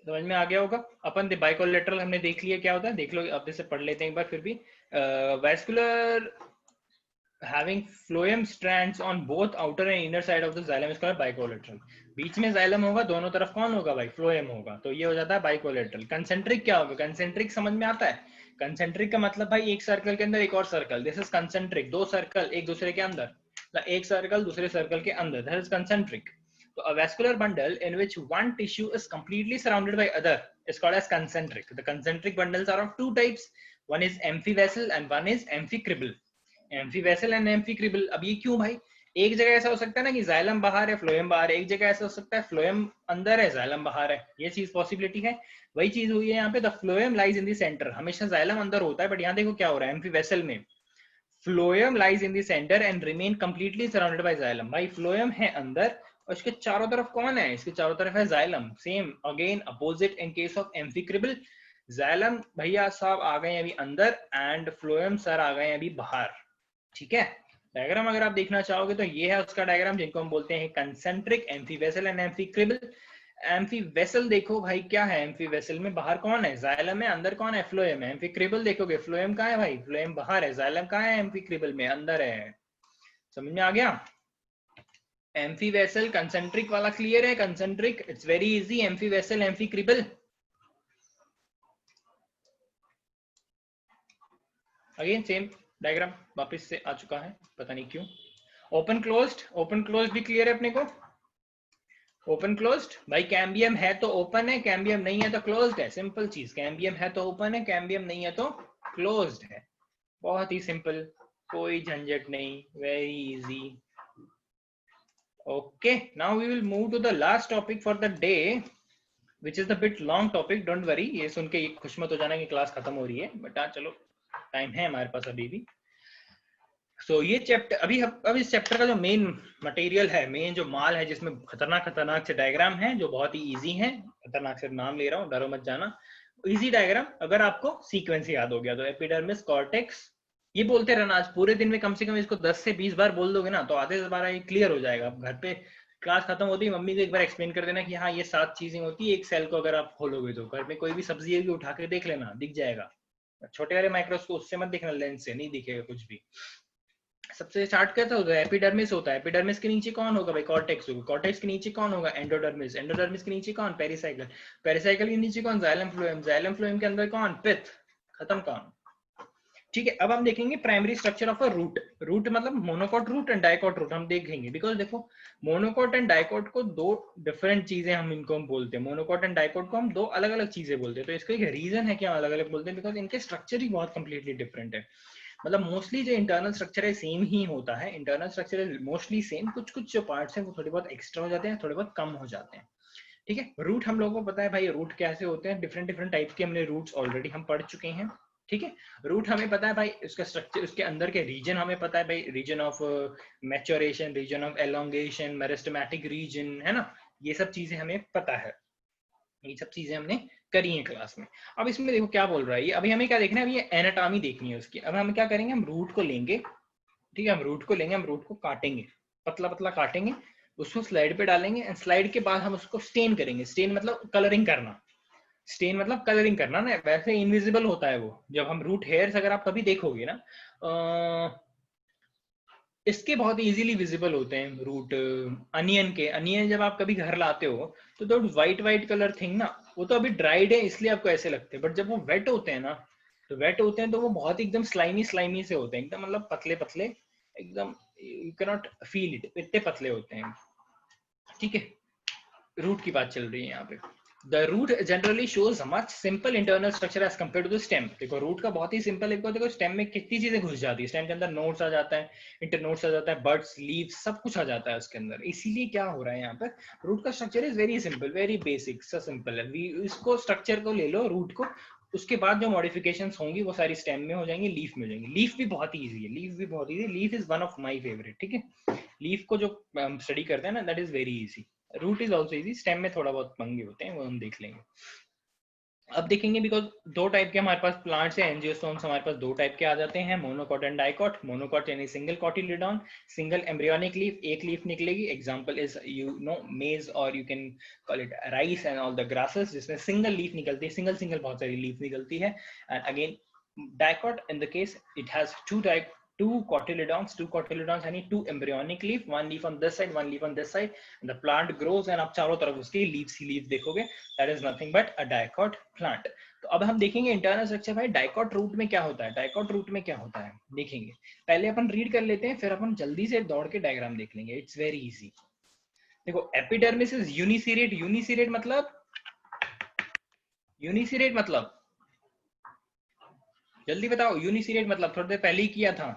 समझ में आ गया होगा। अपन बाइकोलेटरल हमने देख लिया क्या होता है, देख लो अब जैसे पढ़ लेते हैं एक बार फिर भी। Vascular having phloem strands on both outer and inner side of the xylem is called bicollateral। बीच में xylem होगा, दोनों तरफ कौन होगा भाई, phloem होगा, तो ये हो जाता है bicollateral। कंसेंट्रिक क्या होगा, कंसेंट्रिक समझ में आता है, कंसेंट्रिक का मतलब भाई एक सर्कल के अंदर एक और सर्कल, दिस इज कंसेंट्रिक, दो सर्कल एक दूसरे के अंदर, एक सर्कल दूसरे सर्कल के अंदर, that is concentric. So a vascular bundle in which one tissue is completely surrounded by other is called as concentric। The concentric bundles are of two types, one is amphivessel and one is amphicribal। Amphivasal and amphicribral, अब ये क्यों भाई, एक जगह ऐसा हो सकता है ना कि जाइलम बाहर है फ्लोएम बाहर है, एक जगह ऐसा हो सकता है फ्लोएम अंदर है जाइलम बाहर है, ये चीज पॉसिबिलिटी है, वही चीज हुई है यहाँ पे, the phloem lies in the centre, हमेशा जाइलम अंदर होता है, बट यहाँ देखो क्या हो रहा है एम्फीवेसल में, phloem lies in the centre and remain completely surrounded by xylem. भाई फ्लोएम है अंदर और इसके चारों तरफ कौन है, इसके चारों तरफ है xylem, same again opposite in case of amphicribral, xylem भैया साहब आ गए अभी अंदर एंड फ्लोएम सर आ गए अभी बाहर, ठीक है। डायग्राम अगर आप देखना चाहोगे तो ये है उसका डायग्राम, जिनको हम बोलते हैं कंसेंट्रिक, एम्फीवेसल एंड एम्फीक्रिबल। एम्फीवेसल देखो भाई क्या है, एम्फीवेसल में बाहर कौन है, जाइलम है, अंदर कौन है, फ्लोएम है। एम्फीक्रिबल देखोगे फ्लोएम कहाँ है भाई, फ्लोएम बाहर है, जाइलम कहाँ है, एम्फीक्रिबल में अंदर है, समझ में आ गया। एम्फीवेसल कंसेंट्रिक वाला क्लियर है, concentric it's very easy, amphivasal amphicribral again same diagram वापस से आ चुका है, पता नहीं क्यों। ओपन क्लोज्ड, ओपन क्लोज्ड भी क्लियर है अपने को, ओपन क्लोज्ड भाई, कैम्बियम है तो ओपन है, कैम्बियम नहीं है तो क्लोज्ड है, सिंपल चीज, कैम्बियम है तो ओपन है, कैम्बियम नहीं है तो क्लोज्ड है, बहुत ही सिंपल, कोई झंझट नहीं, very easy. Okay, now we will move to the last topic for the day which is the bit long topic, don't worry, ये सुन के खुश मत हो जाना कि क्लास खत्म हो रही है, बट हाँ चलो टाइम है हमारे पास अभी भी। सो ये चैप्टर अब इस चैप्टर का जो मेन मटेरियल है, मेन जो माल है, जिसमें खतरनाक खतरनाक से डायग्राम है जो बहुत ही इजी है, खतरनाक से नाम ले रहा हूँ, डरो मत जाना, इजी डायग्राम, अगर आपको सीक्वेंस याद हो गया तो एपिडर्मिस, कॉर्टेक्स, ये बोलते रहना, आज पूरे दिन में कम से कम इसको 10 से 20 बार बोल दोगे ना तो आधे से 12 ये क्लियर हो जाएगा। घर पे क्लास खत्म होती है मम्मी को एक बार एक्सप्लेन कर देना कि हाँ ये 7 चीजें होती है एक सेल को, अगर आप खोलोगे तो घर में कोई भी सब्जी है उठा के देख लेना, दिख जाएगा, छोटे वाले माइक्रोस्कोप उससे मत देखना, लेंस से नहीं दिखेगा कुछ भी। सबसे स्टार्ट करता होता है एपिडर्मिस होता है, एपिडर्मिस के नीचे कौन होगा भाई, कॉर्टेक्स होगा, कॉर्टेक्स के नीचे कौन होगा, एंडोडर्मिस, एंडोडर्मिस के नीचे कौन, पेरिसाइकल, पेरिसाइकल के नीचे कौन, जाइलम फ्लोएम, जाइलम फ्लोएम के अंदर कौन, पिथ, खत्म काम, ठीक है। अब हम देखेंगे primary structure of a root, root मतलब monocot root and dicot root हम देखेंगे, बिकॉज देखो मोनोकॉट एंड डाइकॉट को दो डिफरेंट चीजें हम इनको हम बोलते हैं, मोनोकॉट एंड डाइकॉट को हम दो अलग अलग चीजें बोलते हैं, तो इसका एक रीजन है कि हम अलग अलग बोलते हैं, बिकॉज इनके स्ट्रक्चर ही बहुत कंप्लीटली डिफरेंट है, मतलब मोस्टली जो इंटरनल स्ट्रक्चर है सेम ही होता है, internal structure is mostly same, कुछ कुछ जो पार्ट्स हैं वो थोड़े बहुत एक्स्ट्रा हो जाते हैं, थोड़े बहुत कम हो जाते हैं, ठीक है। रूट हम लोगों को पता है भाई, रूट कैसे होते हैं, डिफरेंट डिफरेंट टाइप के हमने रूट्स ऑलरेडी हम पढ़ चुके हैं, ठीक है। रूट हमें पता है भाई, उसका स्ट्रक्चर, उसके अंदर के रीजन हमें पता है भाई, region of maturation, region of elongation, meristematic region, है ना, ये सब चीजें हमें पता है, ये सब चीजें हमने करी है क्लास में। अब इसमें देखो क्या बोल रहा है ये, अभी हमें क्या देखना है, अभी ये एनाटॉमी देखनी है उसकी। अब हम क्या करेंगे, हम रूट को लेंगे, ठीक है, हम रूट को लेंगे, हम रूट को काटेंगे, पतला पतला काटेंगे, उसको स्लाइड पे डालेंगे एंड स्लाइड के बाद हम उसको स्टेन करेंगे, स्टेन मतलब कलरिंग करना, स्टेन मतलब कलरिंग करना ना, वैसे इनविजिबल होता है वो, जब हम रूट हेयर्स अगर आप कभी देखोगे ना इसके बहुत इजीली विजिबल होते हैं रूट। अनियन के, अनियन जब आप कभी घर लाते हो तो दो वाइट वाइट कलर थिंग ना, वो तो अभी ड्राइड है इसलिए आपको ऐसे लगते हैं, बट जब वो वेट होते हैं ना, तो वेट होते हैं तो वो बहुत एकदम स्लाइमी स्लाइमी से होते हैं, एकदम मतलब पतले पतले, एकदम you can not feel it, इतने पतले होते हैं। ठीक है, रूट की बात चल रही है यहाँ पे। The root generally shows much simple internal structure as compare to the stem. देखो रूट का बहुत ही सिंपल, देखो स्टेम में कितनी चीजें घुस जाती है, स्टेम के अंदर नोड्स आ जाता है, इंटरनोड्स आ जाता है, बड्स, लीव्स, सब कुछ आ जाता है उसके अंदर। इसीलिए क्या हो रहा है यहाँ पर, रूट का structure is very simple, very basic सा सिंपल है। इसको स्ट्रक्चर को ले लो रूट को, उसके बाद जो मॉडिफिकेशंस होंगी वो सारी स्टेम में हो जाएंगी, लीफ में हो जाएंगी। लीफ भी बहुत ईजी है, लीफ भी बहुत easy, leaf is one of my favourite. ठीक है, लीफ को जो स्टडी करते हैं ना, that is very easy. Root is also easy, stem में थोड़ा बहुत पंगे होते हैं, वो हम देख लेंगे। अब देखेंगे, बिकॉज दो टाइप के हमारे पास प्लांट्स हैं, एंजियोस्पर्म्स हमारे पास दो टाइप के आ जाते हैं, मोनोकॉट एंड डाइकॉट। मोनोकॉट यानी single cotyledon, single embryonic leaf, एक लीफ निकलेगी। एग्जांपल इज यू नो मेज और you can call it rice and all the grasses, जिसमें सिंगल लीफ निकलती है, सिंगल सिंगल बहुत सारी लीफ निकलती है। And again dicot, in the case it has two cotyledons यानी two embryonic leaf, one leaf on this side, one leaf on this side, and the plant grows and आप चारों तरफ उसके leaves ही leaves देखोगे, that is nothing but a dicot plant। तो अब हम देखेंगे इंटरनल स्ट्रक्चर भाई डाइकॉट रूट में क्या होता है, डाइकॉट रूट में क्या होता है देखेंगे। पहले अपन रीड कर लेते हैं, फिर अपन जल्दी से दौड़ के डायग्राम देख लेंगे, इट्स वेरी इजी। देखो एपिडर्मिस इज यूनिसिरेट, यूनिसिरेट मतलब, यूनिसिरेट मतलब जल्दी बताओ, यूनिसिरेट मतलब थोड़ी देर पहले ही किया था।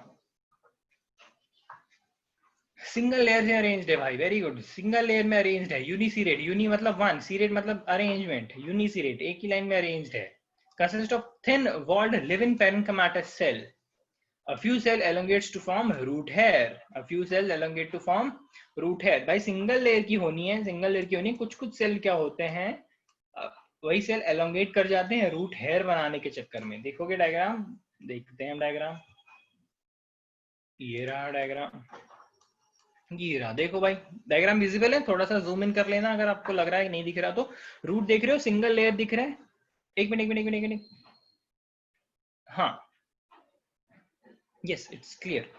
सिंगल लेयर से अरेंज्ड है भाई, वेरी गुड, सिंगल लेयर में अरेंज्ड है। यूनिसिरेट, यूनी मतलब वन, सीरेट मतलब अरेंजमेंट, यूनिसिरेट एक ही लाइन में अरेंज्ड है। Consist of thin walled living parenchymatous cell, a few cell elongates to form root hair, a few cell elongate to form root hair। भाई single layer की होनी है, सिंगल लेयर की होनी है। कुछ कुछ सेल क्या होते हैं, वही सेल एलोंगेट कर जाते हैं रूट हेयर बनाने के चक्कर में। देखोगे डायग्राम, देखते हैं हम डायग्राम, ये रहा डायग्राम, ये रहा। देखो भाई डायग्राम विजिबल है, थोड़ा सा जूम इन कर लेना अगर आपको लग रहा है नहीं दिख रहा तो। रूट देख रहे हो, सिंगल लेयर दिख रहा है। एक मिनट एक मिनट एक मिनट एक मिनट, हाँ यस इट्स क्लियर।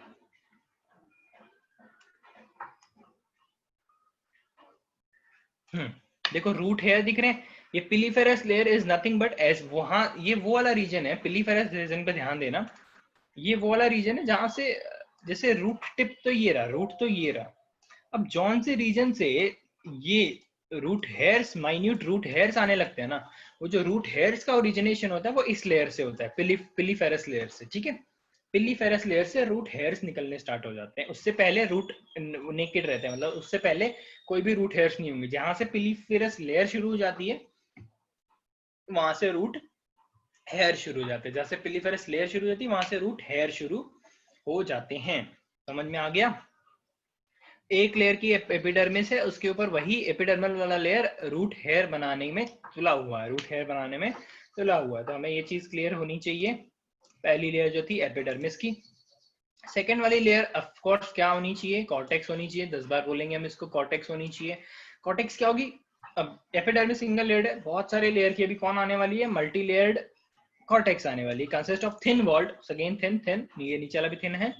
देखो रूट हेयर दिख रहे हैं, ये piliferous layer is nothing but edge, वहां ये वो वाला रीजन है, पिलीफेरस रीजन पे ध्यान देना, ये वो वाला रीजन है जहां से, जैसे रूट टिप तो ये रहा, रूट तो ये रहा, अब जौन से रीजन से ये root hairs, minute root hairs आने लगते हैं ना, वो जो रूट हेयर्स का ओरिजिनेशन होता है वो इस लेयर से होता है, पिलीफेरस लेयर से। ठीक है, पिलीफेरस लेयर से रूट हेयर्स निकलने स्टार्ट हो जाते हैं, उससे पहले रूट नेकेड रहते हैं, मतलब उससे पहले कोई भी रूट हेयर्स नहीं होंगे। जहां से पिलीफेरस लेयर शुरू हो जाती है वहां से रूट हेयर शुरू हो जाते हैं, जैसे पिलीफेरस लेयर शुरू हो जाती है वहां से रूट हेयर शुरू हो जाते हैं। समझ में आ गया? एक लेयर की एपिडर्मिस है, उसके ऊपर वही एपिडर्मल वाला लेयर रूट हेयर बनाने में तुला हुआ है, रूट हेयर बनाने में तुला हुआ है। तो हमें ये चीज क्लियर होनी चाहिए। पहली लेयर जो थी एपिडर्मिस की। सेकेंड वाली लेयर ऑफ कोर्स क्या होनी चाहिए, कॉर्टेक्स होनी चाहिए। 10 बार बोलेंगे हम इसको, कॉर्टेक्स होनी चाहिए। कॉर्टेक्स क्या होगी? अब एपिडर्मिस सिंगल लेयर्ड है, बहुत सारे लेयर की अभी कौन आने वाली है, मल्टी लेयर्ड कॉर्टेक्स आने वाली, consist of thin walled, again thin thin, ये नीचे वाला भी थिन है,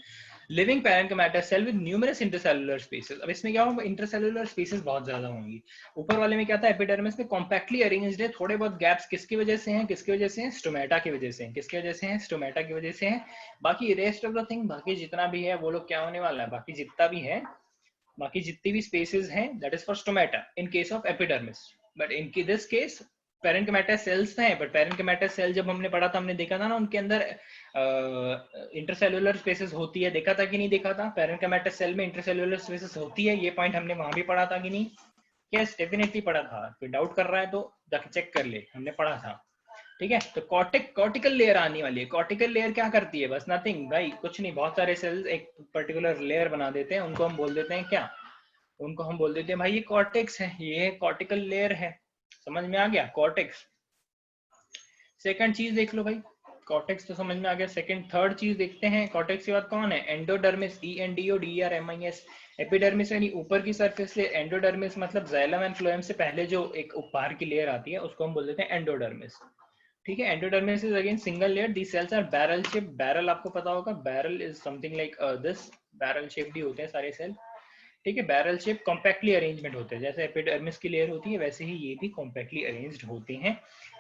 living parenchymatous cell with numerous intercellular spaces. अब इसमें क्या होगा, इंटरसेलुलर स्पेसेस बहुत ज्यादा होंगी। ऊपर वाले में क्या था, एपिडर्मिस में कॉम्पैक्टली अरेंज्ड है, थोड़े बहुत गैप्स किसकी वजह से हैं, किसकी वजह से हैं, स्टोमेटा की वजह से हैं, किसकी वजह से हैं, स्टोमेटा की वजह से हैं। बाकी रेस्ट ऑफ द थिंग, बाकी जितना भी है वो लोग क्या होने वाला है, बाकी जितना भी है, बाकी जितनी भी स्पेसेस हैं that is for stomata in case of epidermis. But in this case parenchymatous cells हैं, बट पैरेन्किमेटस सेल जब हमने पढ़ा था, हमने देखा था ना उनके अंदर इंटरसेलुलर स्पेसेस होती है, देखा था कि नहीं देखा था? पैरेन्किमेटस सेल में इंटरसेलुलर स्पेसेस होती है, ये पॉइंट हमने वहां भी पढ़ा था कि नहीं? यस डेफिनेटली पढ़ा था। कोई डाउट कर रहा है तो जाके चेक कर ले, हमने पढ़ा था। ठीक है, तो कॉर्टिकल लेयर आने वाली है। कॉर्टिकल लेयर क्या करती है, बस नथिंग भाई, कुछ नहीं, बहुत सारे सेल्स एक पर्टिकुलर लेयर बना देते हैं, उनको हम बोल देते हैं क्या, उनको हम बोल देते हैं भाई ये कॉर्टेक्स है, ये कॉर्टिकल लेयर है। समझ में आ गया कॉर्टेक्स? सेकंड चीज देख लो भाई, कॉर्टेक्स तो समझ में आ गया। सेकंड थर्ड चीज देखते हैं, कॉर्टेक्स के बाद कौन है, एंडोडर्मिस, ENDODERMIS। एपिडर्मिस यानी ऊपर की सरफेस से, एंडोडर्मिस मतलब जाइलम एंड फ्लोएम से पहले जो एक बाहर की लेयर आती है उसको हम बोल देते हैं एंडोडर्मिस। ठीक है, endodermis is again single layer, the cells are barrel shape. Barrel आपको पता होगा, barrel is something like this, barrel shaped ही होते हैं सारे सेल, ठीक है। बैरल शेप कॉम्पैक्टली अरेंजमेंट होते हैं, जैसे एपिडर्मिस की लेयर होती है वैसे ही ये भी कॉम्पैक्टली अरेंज्ड होते हैं।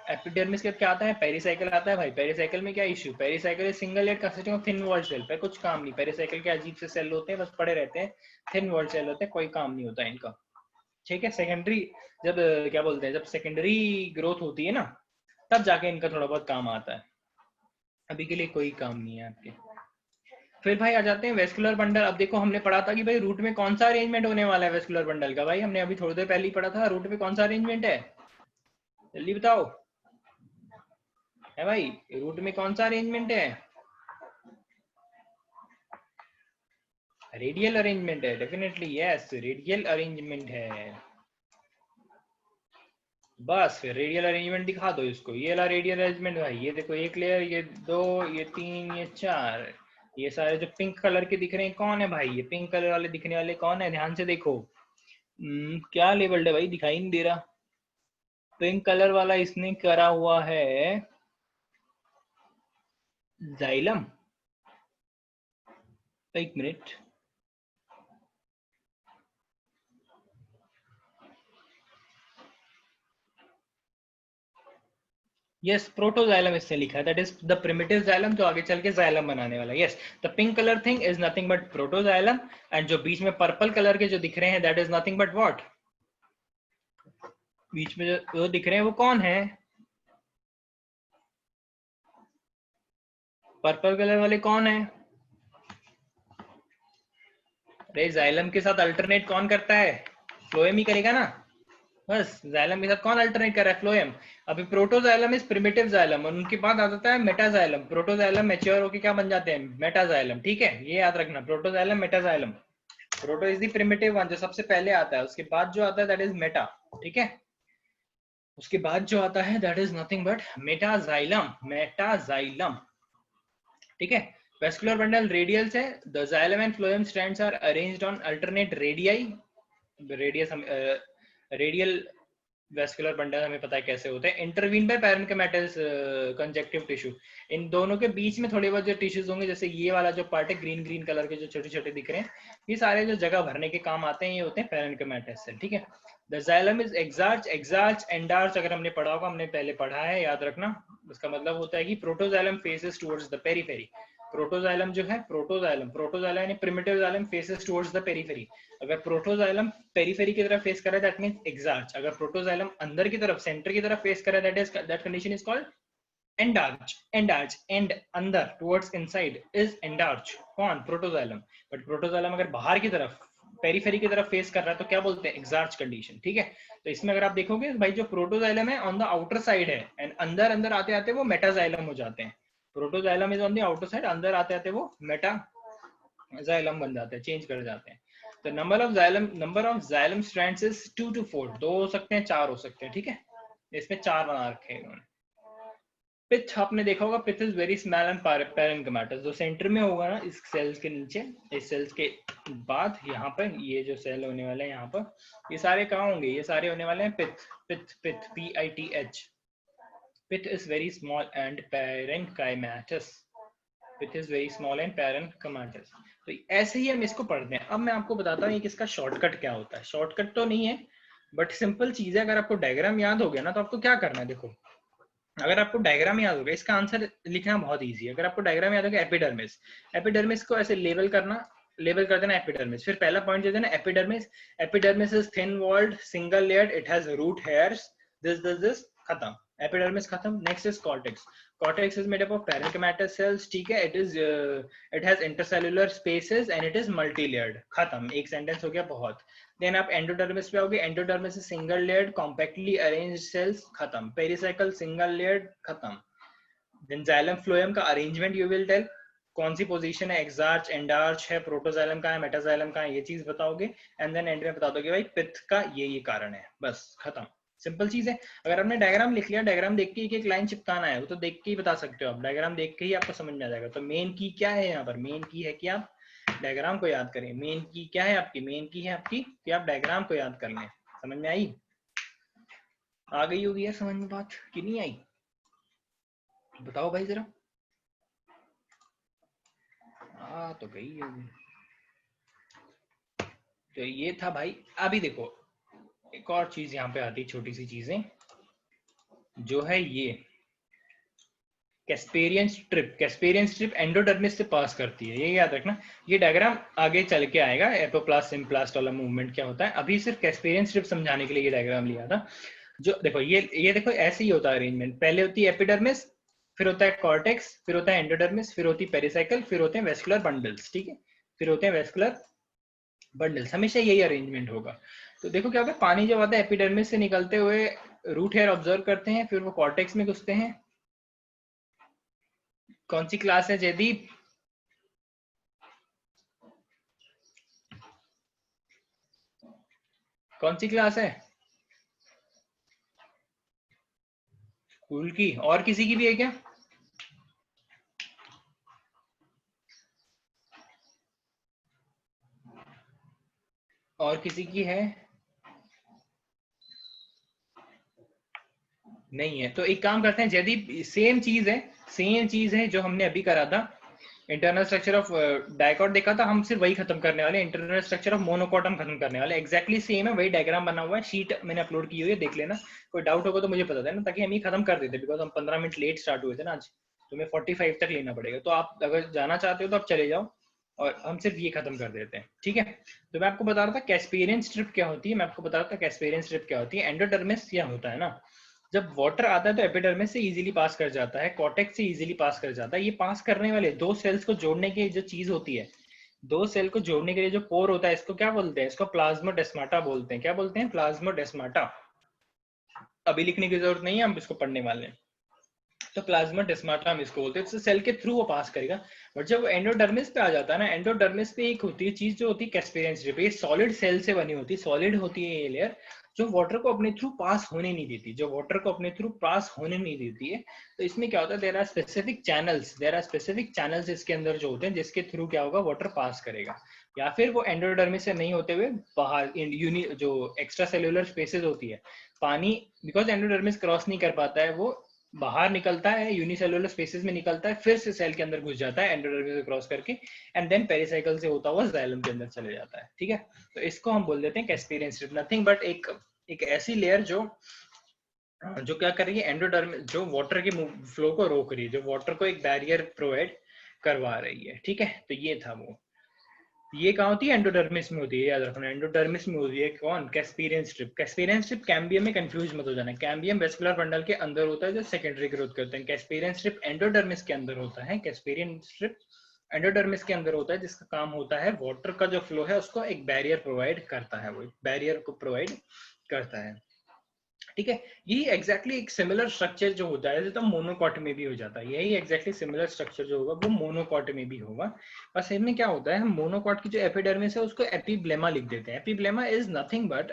एपिडर्मिस के क्या आता है, पेरिसाइकिल आता है भाई। पेरिसाइकिल में क्या issue, pericycle single layer consisting of thin wall cell, पे कुछ काम नहीं। पेरिसाइकिल के अजीब से सेल होते हैं, बस पड़े रहते हैं, थिन वॉल सेल होते हैं, कोई काम नहीं होता है इनका, ठीक है। सेकेंडरी जब क्या बोलते हैं, जब सेकेंडरी ग्रोथ होती है ना, तब जाके इनका थोड़ा बहुत काम आता है, अभी के लिए कोई काम नहीं है आपके। फिर भाई आ जाते हैं वेस्कुलर बंडल। अब देखो हमने पढ़ा था कि भाई रूट में कौन सा अरेंजमेंट होने वाला है वेस्कुलर बंडल का, भाई हमने अभी थोड़ी देर पहले ही पढ़ा था, रूट में कौन सा अरेंजमेंट है, जल्दी बताओ है भाई, रूट में कौन सा अरेंजमेंट है, रेडियल अरेंजमेंट है, डेफिनेटली यस, रेडियल अरेंजमेंट है। बस फिर रेडियल अरेंजमेंट दिखा दो इसको, ये वाला रेडियल अरेंजमेंट भाई, ये देखो एक लेयर, ये दो, ये तीन, ये चार, ये सारे जो पिंक कलर के दिख रहे हैं कौन है भाई, ये पिंक कलर वाले दिखने वाले कौन है, ध्यान से देखो। क्या लेबल्ड है भाई, दिखाई नहीं दे रहा। पिंक कलर वाला इसने करा हुआ है जाइलम, एक मिनट, यस प्रोटोजाइलम इससे लिखा है, that is the primitive xylem, जो आगे चल के जाइलम बनाने वाला है। Yes, the pink colour thing is nothing but protoxylem, and जो बीच में पर्पल कलर के जो दिख रहे हैं that is nothing but what, बीच में जो दिख रहे हैं वो कौन है, पर्पल कलर वाले कौन है, अरे जाइलम के साथ अल्टरनेट कौन करता है, फ्लोएम ही करेगा ना, बस जाइलम के साथ कौन अल्टरनेट कर रहा है, फ्लोएम। अभी प्रोटोजाइलम इज प्रिमिटिव जाइलम, और उनके बाद आ जाता है मेटाजाइलम, प्रोटोजाइलम मैच्योर होकर क्या बन जाते हैं, मेटाजाइलम, ठीक है, ये याद रखना, protoxylem metaxylem. Proto is the primitive one, जो सबसे पहले आता है, उसके बाद जो आता है दैट इज मेटा, ठीक है, उसके बाद जो आता है that is nothing but metaxylem, metaxylem, ठीक है। वेस्कुलर बंडल रेडियल्स है, the xylem and phloem strands are arranged on alternate radii, radius radial vascular bundle हमें पता है कैसे होते हैं, intervene by parenchymatous conjunctive tissue, इन दोनों के बीच में थोड़े बहुत जो टिश्यूज होंगे, जैसे ये वाला जो पार्ट है ग्रीन ग्रीन कलर के जो छोटे छोटे दिख रहे हैं, ये सारे जो जगह भरने के काम आते हैं, ये होते हैं पैरेन्किमेटस सेल, ठीक है। The xylem is exarch, exarch endarch, अगर हमने पढ़ा होगा, हमने पहले पढ़ा है, याद रखना, उसका मतलब होता है कि protoxylem faces towards the periphery, protoxylem जो है, प्रोटोजाइलम, प्रोटोजाइलम यानी primitive xylem faces towards the periphery, अगर प्रोटोजाइलम पेरीफेरी की तरफ फेस कर रहा है दैट मींस एक्सार्च, अगर प्रोटोजाइलम अंदर की तरफ सेंटर की तरफ फेस कर रहा है that condition is called endarch, endarch, and अंदर टुवर्ड्स इनसाइड इज एंडार्च, कौन, प्रोटोजाइलम, बट प्रोटोजाइलम अगर बाहर की तरफ पेरीफेरी की तरफ फेस कर रहा है तो क्या बोलते हैं, एक्सार्च कंडीशन, ठीक है। तो इसमें अगर आप देखोगे भाई, जो प्रोटोजाइलम है ऑन द आउटर साइड है, एंड अंदर अंदर आते आते वो मेटाजाइलम हो जाते हैं, protoxylem is on the outer side, अंदर आते आते वो मेटाजाइलम बन जाते हैं, चेंज कर जाते हैं। तो number of xylem strands is 2 to 4, 2 हो सकते हैं, 4 हो सकते हैं, ठीक है, इसमें 4 बना रखे हैं इन्होंने। पिथ आपने देखा होगा, pith is very small and parenchymatous, जो सेंटर में होगा ना इस सेल्स के नीचे, इस सेल्स के बाद यहाँ पर ये जो सेल होने वाले हैं यहाँ पर, ये सारे कहाँ होंगे, ये सारे होने वाले हैं pith, pith, pith, PITH, pith is very small and parenchymatous, pith is very small and parenchymatous. तो ऐसे ही हम इसको पढ़ते हैं। अब मैं आपको बताता हूँ कि इसका शॉर्टकट क्या होता है, शॉर्टकट तो नहीं है बट सिंपल चीज है, अगर आपको डायग्राम याद हो गया ना तो आपको क्या करना है, देखो अगर आपको डायग्राम याद होगा, इसका आंसर लिखना बहुत इजी है, अगर आपको डायग्राम याद होगा, एपिडर्मिस, एपिडर्मिस को ऐसे लेबल करना, लेबल कर देना एपिडर्मिस, फिर पहला पॉइंट दे देना epidermis, epidermis is thin walled single layered, it has root hairs, this खत्म, एपिडर्मिस खत्म। Next is cortex, cortex is made up of parenchymatous cells, ठीक है, it has intercellular spaces and it is multi layered, खत्म, एक sentence हो गया बहुत। Then आप एंडोडर्मिस पे आओगे, endodermis is single layered compactly arranged cells, खत्म, पेरिसाइकल सिंगल लेयर्ड, खत्म। देन जाइलम फ्लोएम का अरेंजमेंट यू विल टेल, कौन सी पोजीशन है, एक्सार्च, एंडार्च है, प्रोटोजाइलम का है, मेटाजाइलम का है, ये चीज बताओगे, एंड देन एंड में बता दोगे भाई पिथ का ये कारण है, बस खत्म, सिंपल चीज है। अगर आपने डायग्राम लिख लिया, डायग्राम देख के एक लाइन चिपकाना है, वो तो देख के ही बता सकते हो आप, डायग्राम देख के ही आपको समझ में आ जाएगा। तो मेन की क्या है यहाँ पर, मेन की है कि आप डायग्राम को याद करें, मेन की क्या है आपकी, मेन की है आपकी कि आप डायग्राम को याद कर लें। समझ में आई, आ गई होगी यार समझ में बात कि नहीं आई, बताओ भाई जरा, आ तो गई होगी। तो ये था भाई। अभी देखो एक और चीज यहाँ पे आती है, छोटी सी चीजें जो है ये Casparian strip. Casparian strip endodermis से पास करती है, ये याद रखना। ये डायग्राम आगे चल के आएगा, एपोप्लास्ट सिम्प्लास्ट वाला मूवमेंट क्या होता है। अभी सिर्फ कैस्पेरियन स्ट्रिप समझाने के लिए ये डायग्राम लिया था। जो देखो ये देखो ऐसे ही होता है अरेंजमेंट। पहले होती है एपिडर्मिस, फिर होता है कॉर्टेक्स, फिर होता है एंडोडर्मिस, फिर होती है पेरिसाइकल, फिर होते हैं वेस्कुलर बंडल्स। ठीक है, फिर होते हैं वेस्कुलर बंडल्स। हमेशा यही अरेंजमेंट होगा। तो देखो क्या होता है, पानी जब आता है एपिडर्मिस से निकलते हुए रूट हेयर ऑब्जर्व करते हैं, फिर वो कॉर्टेक्स में घुसते हैं। कौन सी क्लास है जयदीप? कौन सी क्लास है स्कूल की? और किसी की भी है क्या? और किसी की है? नहीं है। तो एक काम करते हैं जयदीप, सेम चीज है, सेम चीज है जो हमने अभी करा था। इंटरनल स्ट्रक्चर ऑफ डाइकॉट देखा था, हम सिर्फ वही खत्म करने वाले। इंटरनल स्ट्रक्चर ऑफ मोनोकॉट हम खत्म करने वाले। एग्जैक्टली सेम है, वही डायग्राम बना हुआ है, शीट मैंने अपलोड की हुई है, देख लेना। कोई डाउट होगा तो मुझे बता देना, ताकि हम ये खत्म कर देते, बिकॉज हम 15 मिनट लेट स्टार्ट हुए थे ना आज। तुम्हें 45 तक लेना पड़ेगा, तो आप अगर जाना चाहते हो तो आप चले जाओ, और हम सिर्फ ये खत्म कर देते हैं। ठीक है, तो मैं आपको बता रहा था कैस्पेरियन स्ट्रिप क्या होती है। मैं आपको बता रहा था कैस्पेरियन स्ट्रिप क्या होती है। एंडोडर्मिस क्या होता है ना, जब वाटर आता है तो एपिडर्मिस से इजीली पास कर जाता है, कॉर्टेक्स से इजीली पास कर जाता है। ये पास करने वाले दो सेल्स को जोड़ने की जो चीज होती है, दो सेल को जोड़ने के लिए जो पोर होता है, इसको क्या बोलते हैं? इसको प्लाज्मोडेस्माटा बोलते हैं। क्या बोलते हैं? प्लाज्मोडेस्माटा। अभी लिखने की जरूरत नहीं है, हम इसको पढ़ने वाले हैं। तो प्लाज्मोडेस्माटा हम इसको बोलते हैं। तो सेल के थ्रू वो पास करेगा। बट जब वो एंडोडर्मिस पे आ जाता है ना, एंडोडर्मिस पे एक होती है चीज जो होती है कैस्पेरियन स्ट्रिप। ये सॉलिड सेल से बनी होती है, सॉलिड होती है ये लेयर, जो वाटर को अपने थ्रू पास होने नहीं देती, जो वाटर को अपने थ्रू पास होने नहीं देती है। तो इसमें क्या होता है, there are specific channels, there are specific channels इसके अंदर जो होते हैं, जिसके थ्रू क्या होगा, वाटर पास करेगा। या फिर वो एंडोडर्मिस से नहीं होते हुए बाहर यूनि जो एक्स्ट्रा सेल्यूलर स्पेसेस होती है, पानी, बिकॉज एंडोडर्मिस क्रॉस नहीं कर पाता है, वो बाहर निकलता है, यूनिसेलुलर स्पेसेस में निकलता है, फिर से सेल के अंदर घुस जाता है एंडोडर्मिस से क्रॉस करके, एंड देन पेरिसाइकल से होता हुआ जाइलम के अंदर चले जाता है। ठीक है, तो इसको हम बोल देते हैं कैस्पेरियन स्ट्रिप। नथिंग बट एक ऐसी लेयर जो जो क्या कर रही है, एंडोडर्मिस जो वाटर के फ्लो को रोक रही है, जो वाटर को एक बैरियर प्रोवाइड करवा रही है। ठीक है, तो ये था वो। ये कहाँ होती है? एंडोडर्मिस में होती है, याद रखना। एंडोडर्मिस में होती है कौन? Casparian strip. Casparian strip cambium में कंफ्यूज मत हो जाना। कैम्बियम वेस्कुलर बंडल के अंदर होता है, जो सेकेंडरी ग्रोथ करते हैं। कैस्पेरियन स्ट्रिप एंडोडर्मिस के अंदर होता है। कैस्पेरियन स्ट्रिप एंडोडर्मिस के अंदर होता है, जिसका काम होता है वाटर का जो फ्लो है उसको एक बैरियर प्रोवाइड करता है, वो बैरियर को प्रोवाइड करता है। ठीक है, यही एग्जैक्टली एक सिमिलर स्ट्रक्चर जो होता है तो मोनोकॉट में भी हो जाता है। यही एग्जैक्टली सिमिलर स्ट्रक्चर जो होगा वो मोनोकॉट में भी होगा। बस इनमें क्या होता है, हम मोनोकॉट की जो एपिडर्मिस है उसको एपिब्लेमा लिख देते हैं। Epiblema is nothing but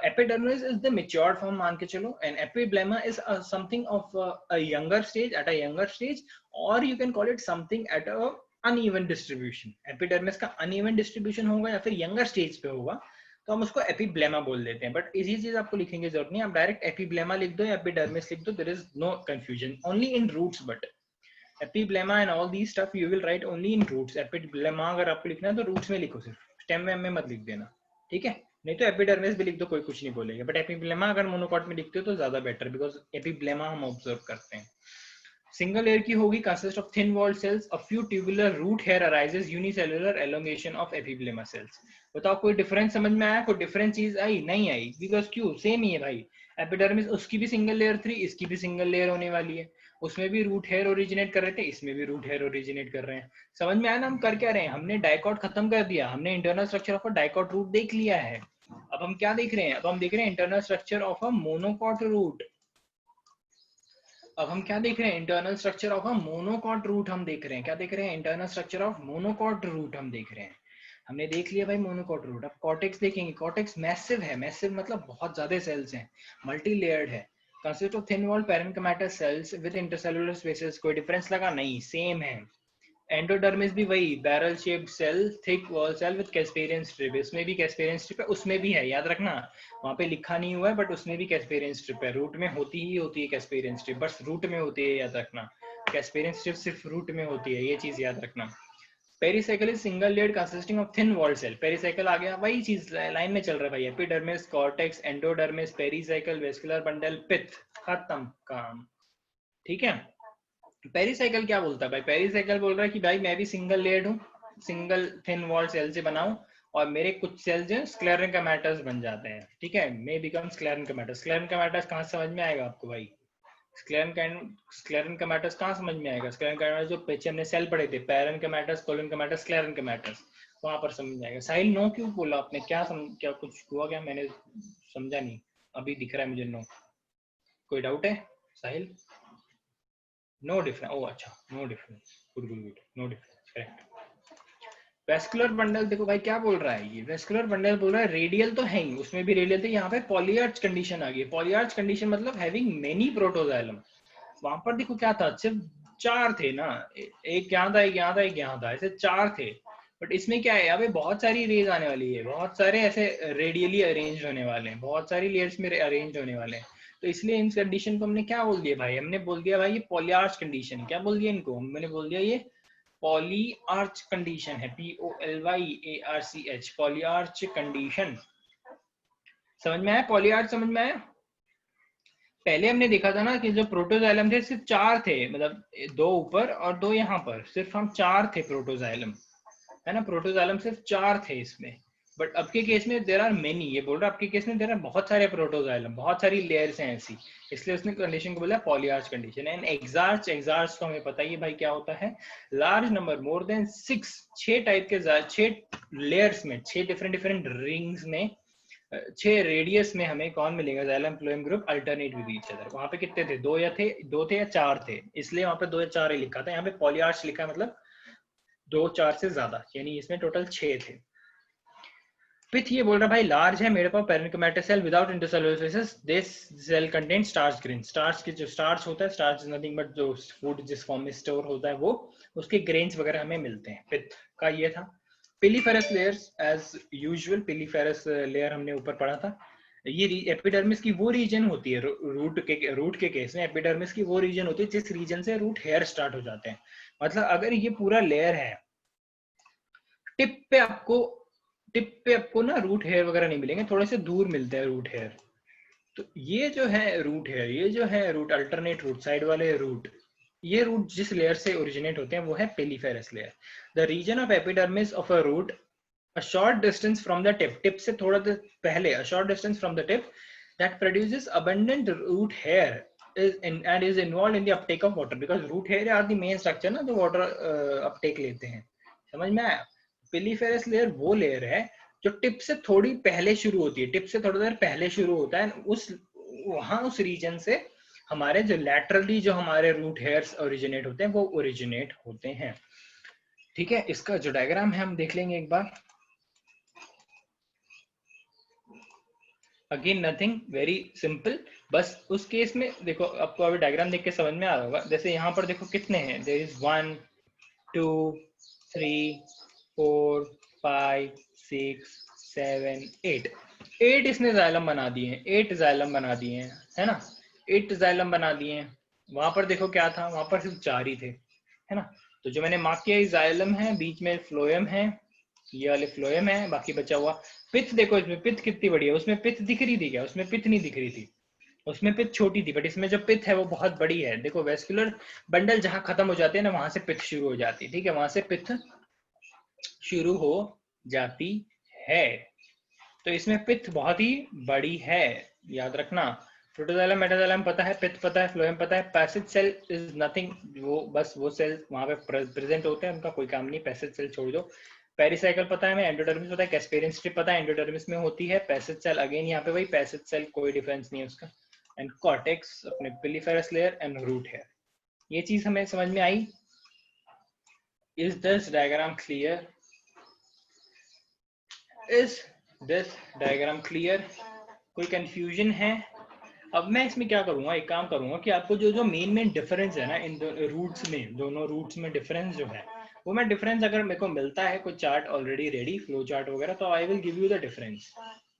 epidermis is the matured form, मान के चलो, and epiblema is something of a younger stage, at a younger stage, और you can call it something at a uneven distribution. Epidermis का uneven distribution होगा या फिर younger stage पे होगा, तो हम उसको एपिब्लेमा बोल देते हैं। बट इसी चीज आपको लिखेंगे जरूरत नहीं, आप डायरेक्ट एपिब्लेमा लिख दो या एपिडर्मिस लिख दो, there is no confusion, only in roots. But epiblema and all the stuff you will write only in roots. Epiblema अगर आपको लिखना है तो रूट्स में लिखो, सिर्फ स्टेम में मत लिख देना। ठीक है, नहीं तो एपिडर्मिस भी लिख दो, कोई कुछ नहीं बोलेगा। बट एपिब्लेमा अगर मोनोकॉट में लिखते हो तो ज्यादा बेटर, बिकॉज एपिब्लेमा हम ऑब्जर्व करते हैं। सिंगल लेयर की होगी, consist of thin walled cells, a few tubular root hair arises, unicellular elongation of epiblema cells. बताओ कोई डिफरेंस समझ में आया? कोई डिफरेंट चीज आई? नहीं आई, बिकॉज क्यों, सेम ही है भाई। एपिडर्मिस उसकी भी सिंगल लेयर थी, इसकी भी सिंगल लेयर होने वाली है। उसमें भी रूट हेयर ओरिजिनेट कर रहे थे, इसमें भी रूट हेयर ओरिजिनेट कर रहे हैं। समझ में आया ना हम कर क्या रहे हैं? हमने डाइकॉट खत्म कर दिया, हमने internal structure of a dicot root देख लिया है। अब हम क्या देख रहे हैं? अब हम देख रहे हैं internal structure of a monocot root. अब हम क्या देख रहे हैं? Internal structure of a monocot root हम देख रहे हैं। क्या देख रहे हैं? Internal structure of monocot root हम देख रहे हैं। हमने देख लिया भाई मोनोकॉट रूट। अब कॉर्टेक्स देखेंगे। कॉर्टेक्स मैसिव है, मैसिव मतलब बहुत ज्यादा सेल्स हैं, मल्टी लेयर्ड है, consist of thin walled parenchymal cells with intercellular spaces. कोई डिफरेंस लगा? नहीं, सेम है। एंडोडर्मिस भी वही, barrel shaped cell, thick wall cell with casparian strip. इसमें भी कैस्पेरियन स्ट्रिप है, उसमें भी है, याद रखना। वहां पे लिखा नहीं हुआ है, बट उसमें भी कैस्पेरियन स्ट्रिप है। रूट में होती ही होती है कैस्पेरियन स्ट्रिप, बस रूट में होती है, याद रखना। कैस्पेरियन स्ट्रिप सिर्फ रूट में होती है, ये चीज याद रखना। Pericycle is single layered consisting of thin walled cell. Pericycle आ गया, वही चीज लाइन में चल रहा है भाई। Epidermis, cortex, endodermis, pericycle, vascular bundle, pith, खत्म काम। ठीक है। पेरिसाइकिल क्या बोलता है भाई? पेरिसाइकिल बोल रहा है कि भाई मैं भी सिंगल लेयर्ड हूँ, सिंगल थिन वॉल सेल से बनाऊं, और मेरे कुछ सेल्स जो स्क्लेरेंकाइमेटस बन जाते हैं। ठीक है, मे बिकम स्क्लेरेंकाइमेटस। स्क्लेरेंकाइमेटस कहाँ समझ में आएगा आपको भाई? स्क्लेरेंकाइमेटस कहाँ समझ में आएगा? स्क्लेरेंकाइमेटस जो पीछे हमने सेल पढ़े थे, पैरेंकाइमेटस, कोलेनकाइमेटस, स्क्लेरेंकाइमेटस, वहां पर समझ में आएगा। साहिल नो क्यों बोला आपने? क्या कुछ हुआ क्या? मैंने समझा नहीं, अभी दिख रहा है मुझे नो। कोई डाउट है साहिल? No difference. ओ अच्छा, no difference, good good good, no difference, correct. Vascular bundle देखो भाई क्या बोल रहा है ये। वेस्कुलर बंडल बोल रहा है रेडियल तो है ही, उसमें भी रेडियल थे, यहाँ पे पॉलीआर्च कंडीशन आ गई। पॉलीआर्च कंडीशन मतलब हैविंग मेनी प्रोटोजाइलम। वहां पर देखो क्या था, सिर्फ 4 थे ना, एक यहाँ था, एक यहाँ था, एक यहाँ था, ऐसे 4 थे। बट इसमें क्या है, यहाँ पे बहुत सारी रेज आने वाली है, बहुत सारे ऐसे रेडियली अरेंज होने वाले हैं, बहुत सारी लेयर्स में अरेंज होने वाले हैं। तो इसलिए इन कंडीशन को हमने क्या बोल दिया भाई? हमने बोल दिया भाई ये पॉलीआर्च कंडीशन। क्या बोल दिया इनको? हमने बोल दिया ये पॉलीआर्च कंडीशन है, POLYARCH, पॉलीआर्च कंडीशन। समझ में आया? पॉलीआर्च समझ में आया? पहले हमने देखा था ना कि जो प्रोटोजाइलम थे सिर्फ 4 थे, मतलब 2 ऊपर और 2 यहाँ पर, सिर्फ हम 4 थे प्रोटोजाइलम, है ना? प्रोटोजाइलम सिर्फ 4 थे इसमें। बट अब के केस में देर आर मेनी, ये बोल रहा है आपके केस में देर आर बहुत सारे प्रोटोजाइलम, बहुत सारी लेयर्स हैं ऐसी, इसलिए उसने कंडीशन को बोला पॉलीआर्च कंडीशन। एंड एक्सार्च, एक्सार्च तो हमें पता ही भाई क्या होता है, large number more than 6 type के 6 लेयर्स में, 6 डिफरेंट रिंग्स में, 6 रेडियस में हमें कौन मिलेगा? Xylem phloem group alternate with each other. वहां पे कितने थे? 2 थे या 4 थे, इसलिए वहां पे 2 या 4 ही लिखा था। यहाँ पे पॉलीआर्च लिखा है, मतलब 2 4 से ज्यादा, यानी इसमें टोटल 6 थे। पिथ ये बोल रहा भाई लार्ज है, मेरे पास parenchymal cell without intercellular spaces, this cell contain starch grain. Starch की जो स्टार्च होता है, स्टार्च इज नथिंग बट जो फूड जिस फॉर्म में स्टोर होता है वो, उसके ग्रेन्स वगैरह हमें मिलते हैं। पिथ का ये था। पिलीफेरस लेयर्स एज यूजुअल, पिलीफेरस लेयर हमने ऊपर पढ़ा था। ये एपिडर्मिस की वो रीजन होती है, रूट के केस में एपिडर्मिस की वो रीजन होती है जिस रीजन से रूट हेयर स्टार्ट हो जाते हैं। मतलब अगर ये पूरा लेयर है, टिप पे आपको ना रूट हेयर वगैरह नहीं मिलेंगे, थोड़े से दूर मिलते हैं रूट हेयर। तो ये जो है रूट हेयर, ये जो है रूट, अल्टरनेट रूट, साइड वाले रूट, ये रूट जिस लेयर से ओरिजिनेट होते हैं वो है piliferous layer. The reason of epidermis of a root a short distance from the tip, tip से थोड़ा पहले, a short distance from the tip that produces abundant root hair and is involved in the uptake of water, because root hair are the main structure ना जो water uptake लेते हैं। समझ में आया? पिलीफेरस लेयर वो लेयर है जो टिप से थोड़ी पहले शुरू होती है, टिप से थोड़ा देर पहले शुरू होता है, उस रीजन से हमारे जो लैटरली जो हमारे रूट हेयर्स ओरिजिनेट होते हैं वो ओरिजिनेट होते हैं। ठीक है, इसका जो डायग्राम है हम देख लेंगे एक बार। अगेन नथिंग वेरी सिंपल, बस उस केस में देखो, आपको अभी डायग्राम देख के समझ में आ रहा होगा। जैसे यहाँ पर देखो कितने हैं, देयर इज 1 2 3 4 5 6 7 8 इसने जाइलम बना दिए हैं, 8 जाइलम बना दिए हैं, है ना? 8 जाइलम बना दिए हैं। वहां पर देखो क्या था, वहां पर सिर्फ 4 ही थे, है ना? तो जो मैंने मार्क किया जाइलम है, बीच में फ्लोएम है, ये वाले फ्लोएम है, बाकी बचा हुआ पिथ। देखो इसमें पिथ कितनी बड़ी है, उसमें पिथ दिख रही थी क्या? उसमें पिथ नहीं दिख रही थी, उसमें पिथ छोटी थी, बट इसमें जो पिथ है वो बहुत बड़ी है। देखो वेस्कुलर बंडल जहां खत्म हो जाते हैं ना, वहां से पिथ शुरू हो जाती है। ठीक है, वहां से पिथ शुरू हो जाती है। तो इसमें पिथ बहुत ही बड़ी है, याद रखना। प्रोटोजाइलम, मेटाजाइलम पता है, पिथ पता है, फ्लोएम पता है। पैसेज सेल इज नथिंग, वो बस वो सेल वहां पे प्रेजेंट होते हैं, उनका कोई काम नहीं, पैसेज सेल छोड़ दो। पेरिसाइकिल पता है हमें, एंडोडर्मिस पता है, कैस्पेरियन स्ट्रिप पता है, एंडोडर्मिस में होती है। पैसेज सेल अगेन यहाँ पे वही पैसेज सेल, कोई डिफरेंस नहीं है उसका। एंड कॉर्टेक्स अपने piliferous layer and root hair. ये चीज हमें समझ में आई। Is this diagram clear? Is this diagram clear? कोई कंफ्यूजन है? अब मैं इसमें क्या करूंगा, एक काम करूंगा कि आपको जो जो मेन डिफरेंस है ना इन रूट्स में, दोनों रूट्स में डिफरेंस जो है, वो मैं डिफरेंस अगर मेरे को मिलता है कोई chart already ready, flow chart वगैरह, तो I will give you the difference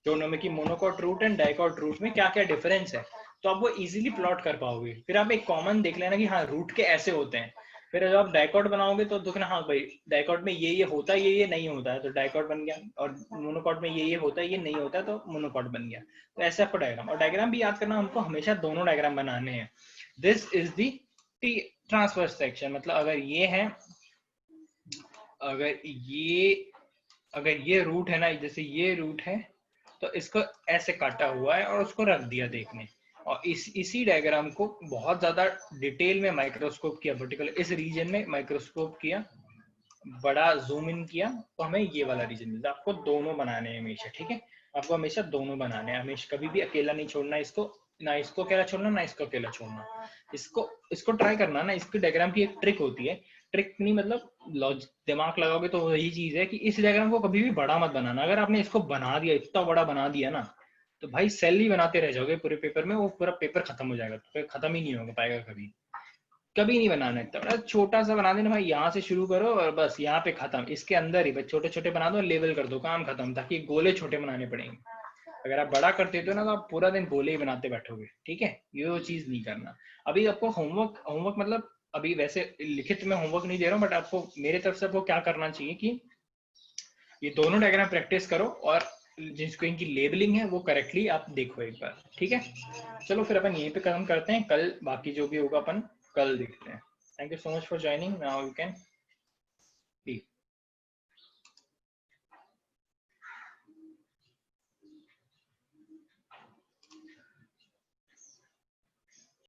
दोनों में, कि monocot root and dicot root में क्या क्या डिफरेंस है। तो आप वो इजीली प्लॉट कर पाओगे। फिर आप एक कॉमन देख लेना कि हाँ रूट के ऐसे होते हैं, फिर जब आप डाइकॉट बनाओगे तो देखना, हाँ भाई डाइकॉट में ये होता है, ये नहीं होता है, तो डाइकॉट बन गया, और मोनोकॉट में ये होता है, ये नहीं होता है, तो मोनोकॉट बन गया। तो ऐसे आपको डायग्राम, और डायग्राम भी याद करना, हमको हमेशा दोनों डायग्राम बनाने हैं। This is the transverse section, मतलब अगर ये रूट है ना, जैसे ये रूट है, तो इसको ऐसे काटा हुआ है और उसको रख दिया देखने, और इसी डायग्राम को बहुत ज्यादा डिटेल में माइक्रोस्कोप किया, पर्टिकुलर इस रीजन में माइक्रोस्कोप किया, बड़ा जूम इन किया, तो हमें ये वाला रीजन मिलता है। आपको दोनों बनाने हैं हमेशा, ठीक है, आपको हमेशा दोनों बनाने हैं, हमेशा कभी भी अकेला नहीं छोड़ना इसको, ना इसको अकेला छोड़ना, ना इसको अकेला छोड़ना। इसको ट्राई करना ना, इसकी डायग्राम की एक ट्रिक होती है, ट्रिक नहीं मतलब दिमाग लगाओगे तो वही चीज है कि इस डायग्राम को कभी भी बड़ा मत बनाना। अगर आपने इसको बना दिया, इतना बड़ा बना दिया ना, तो भाई सेल ही बनाते रह जाओगे पूरे पेपर में, वो पूरा पेपर खत्म हो जाएगा, तो खत्म ही नहीं होगा पाएगा कभी, कभी नहीं बनाना है। तो छोटा सा बना देना भाई, यहाँ से शुरू करो और बस यहाँ पे खत्म, इसके अंदर ही बस छोटे छोटे बना दो, लेवल कर दो, काम खत्म, ताकि गोले छोटे बनाने पड़ेंगे। अगर आप बड़ा करते हो ना, तो आप पूरा दिन गोले ही बनाते बैठोगे, ठीक है, ये वो चीज नहीं करना। अभी आपको होमवर्क होमवर्क मतलब अभी वैसे लिखित में होमवर्क नहीं दे रहा हूँ, बट आपको मेरे तरफ से आपको क्या करना चाहिए कि ये दोनों डायग्राम प्रैक्टिस करो, और जिसको इनकी लेबलिंग है वो करेक्टली आप देखो एक बार, ठीक है। चलो फिर अपन यहीं पे खत्म करते हैं, कल बाकी जो भी होगा अपन कल देखते हैं। Thank you so much for joining, now you can leave.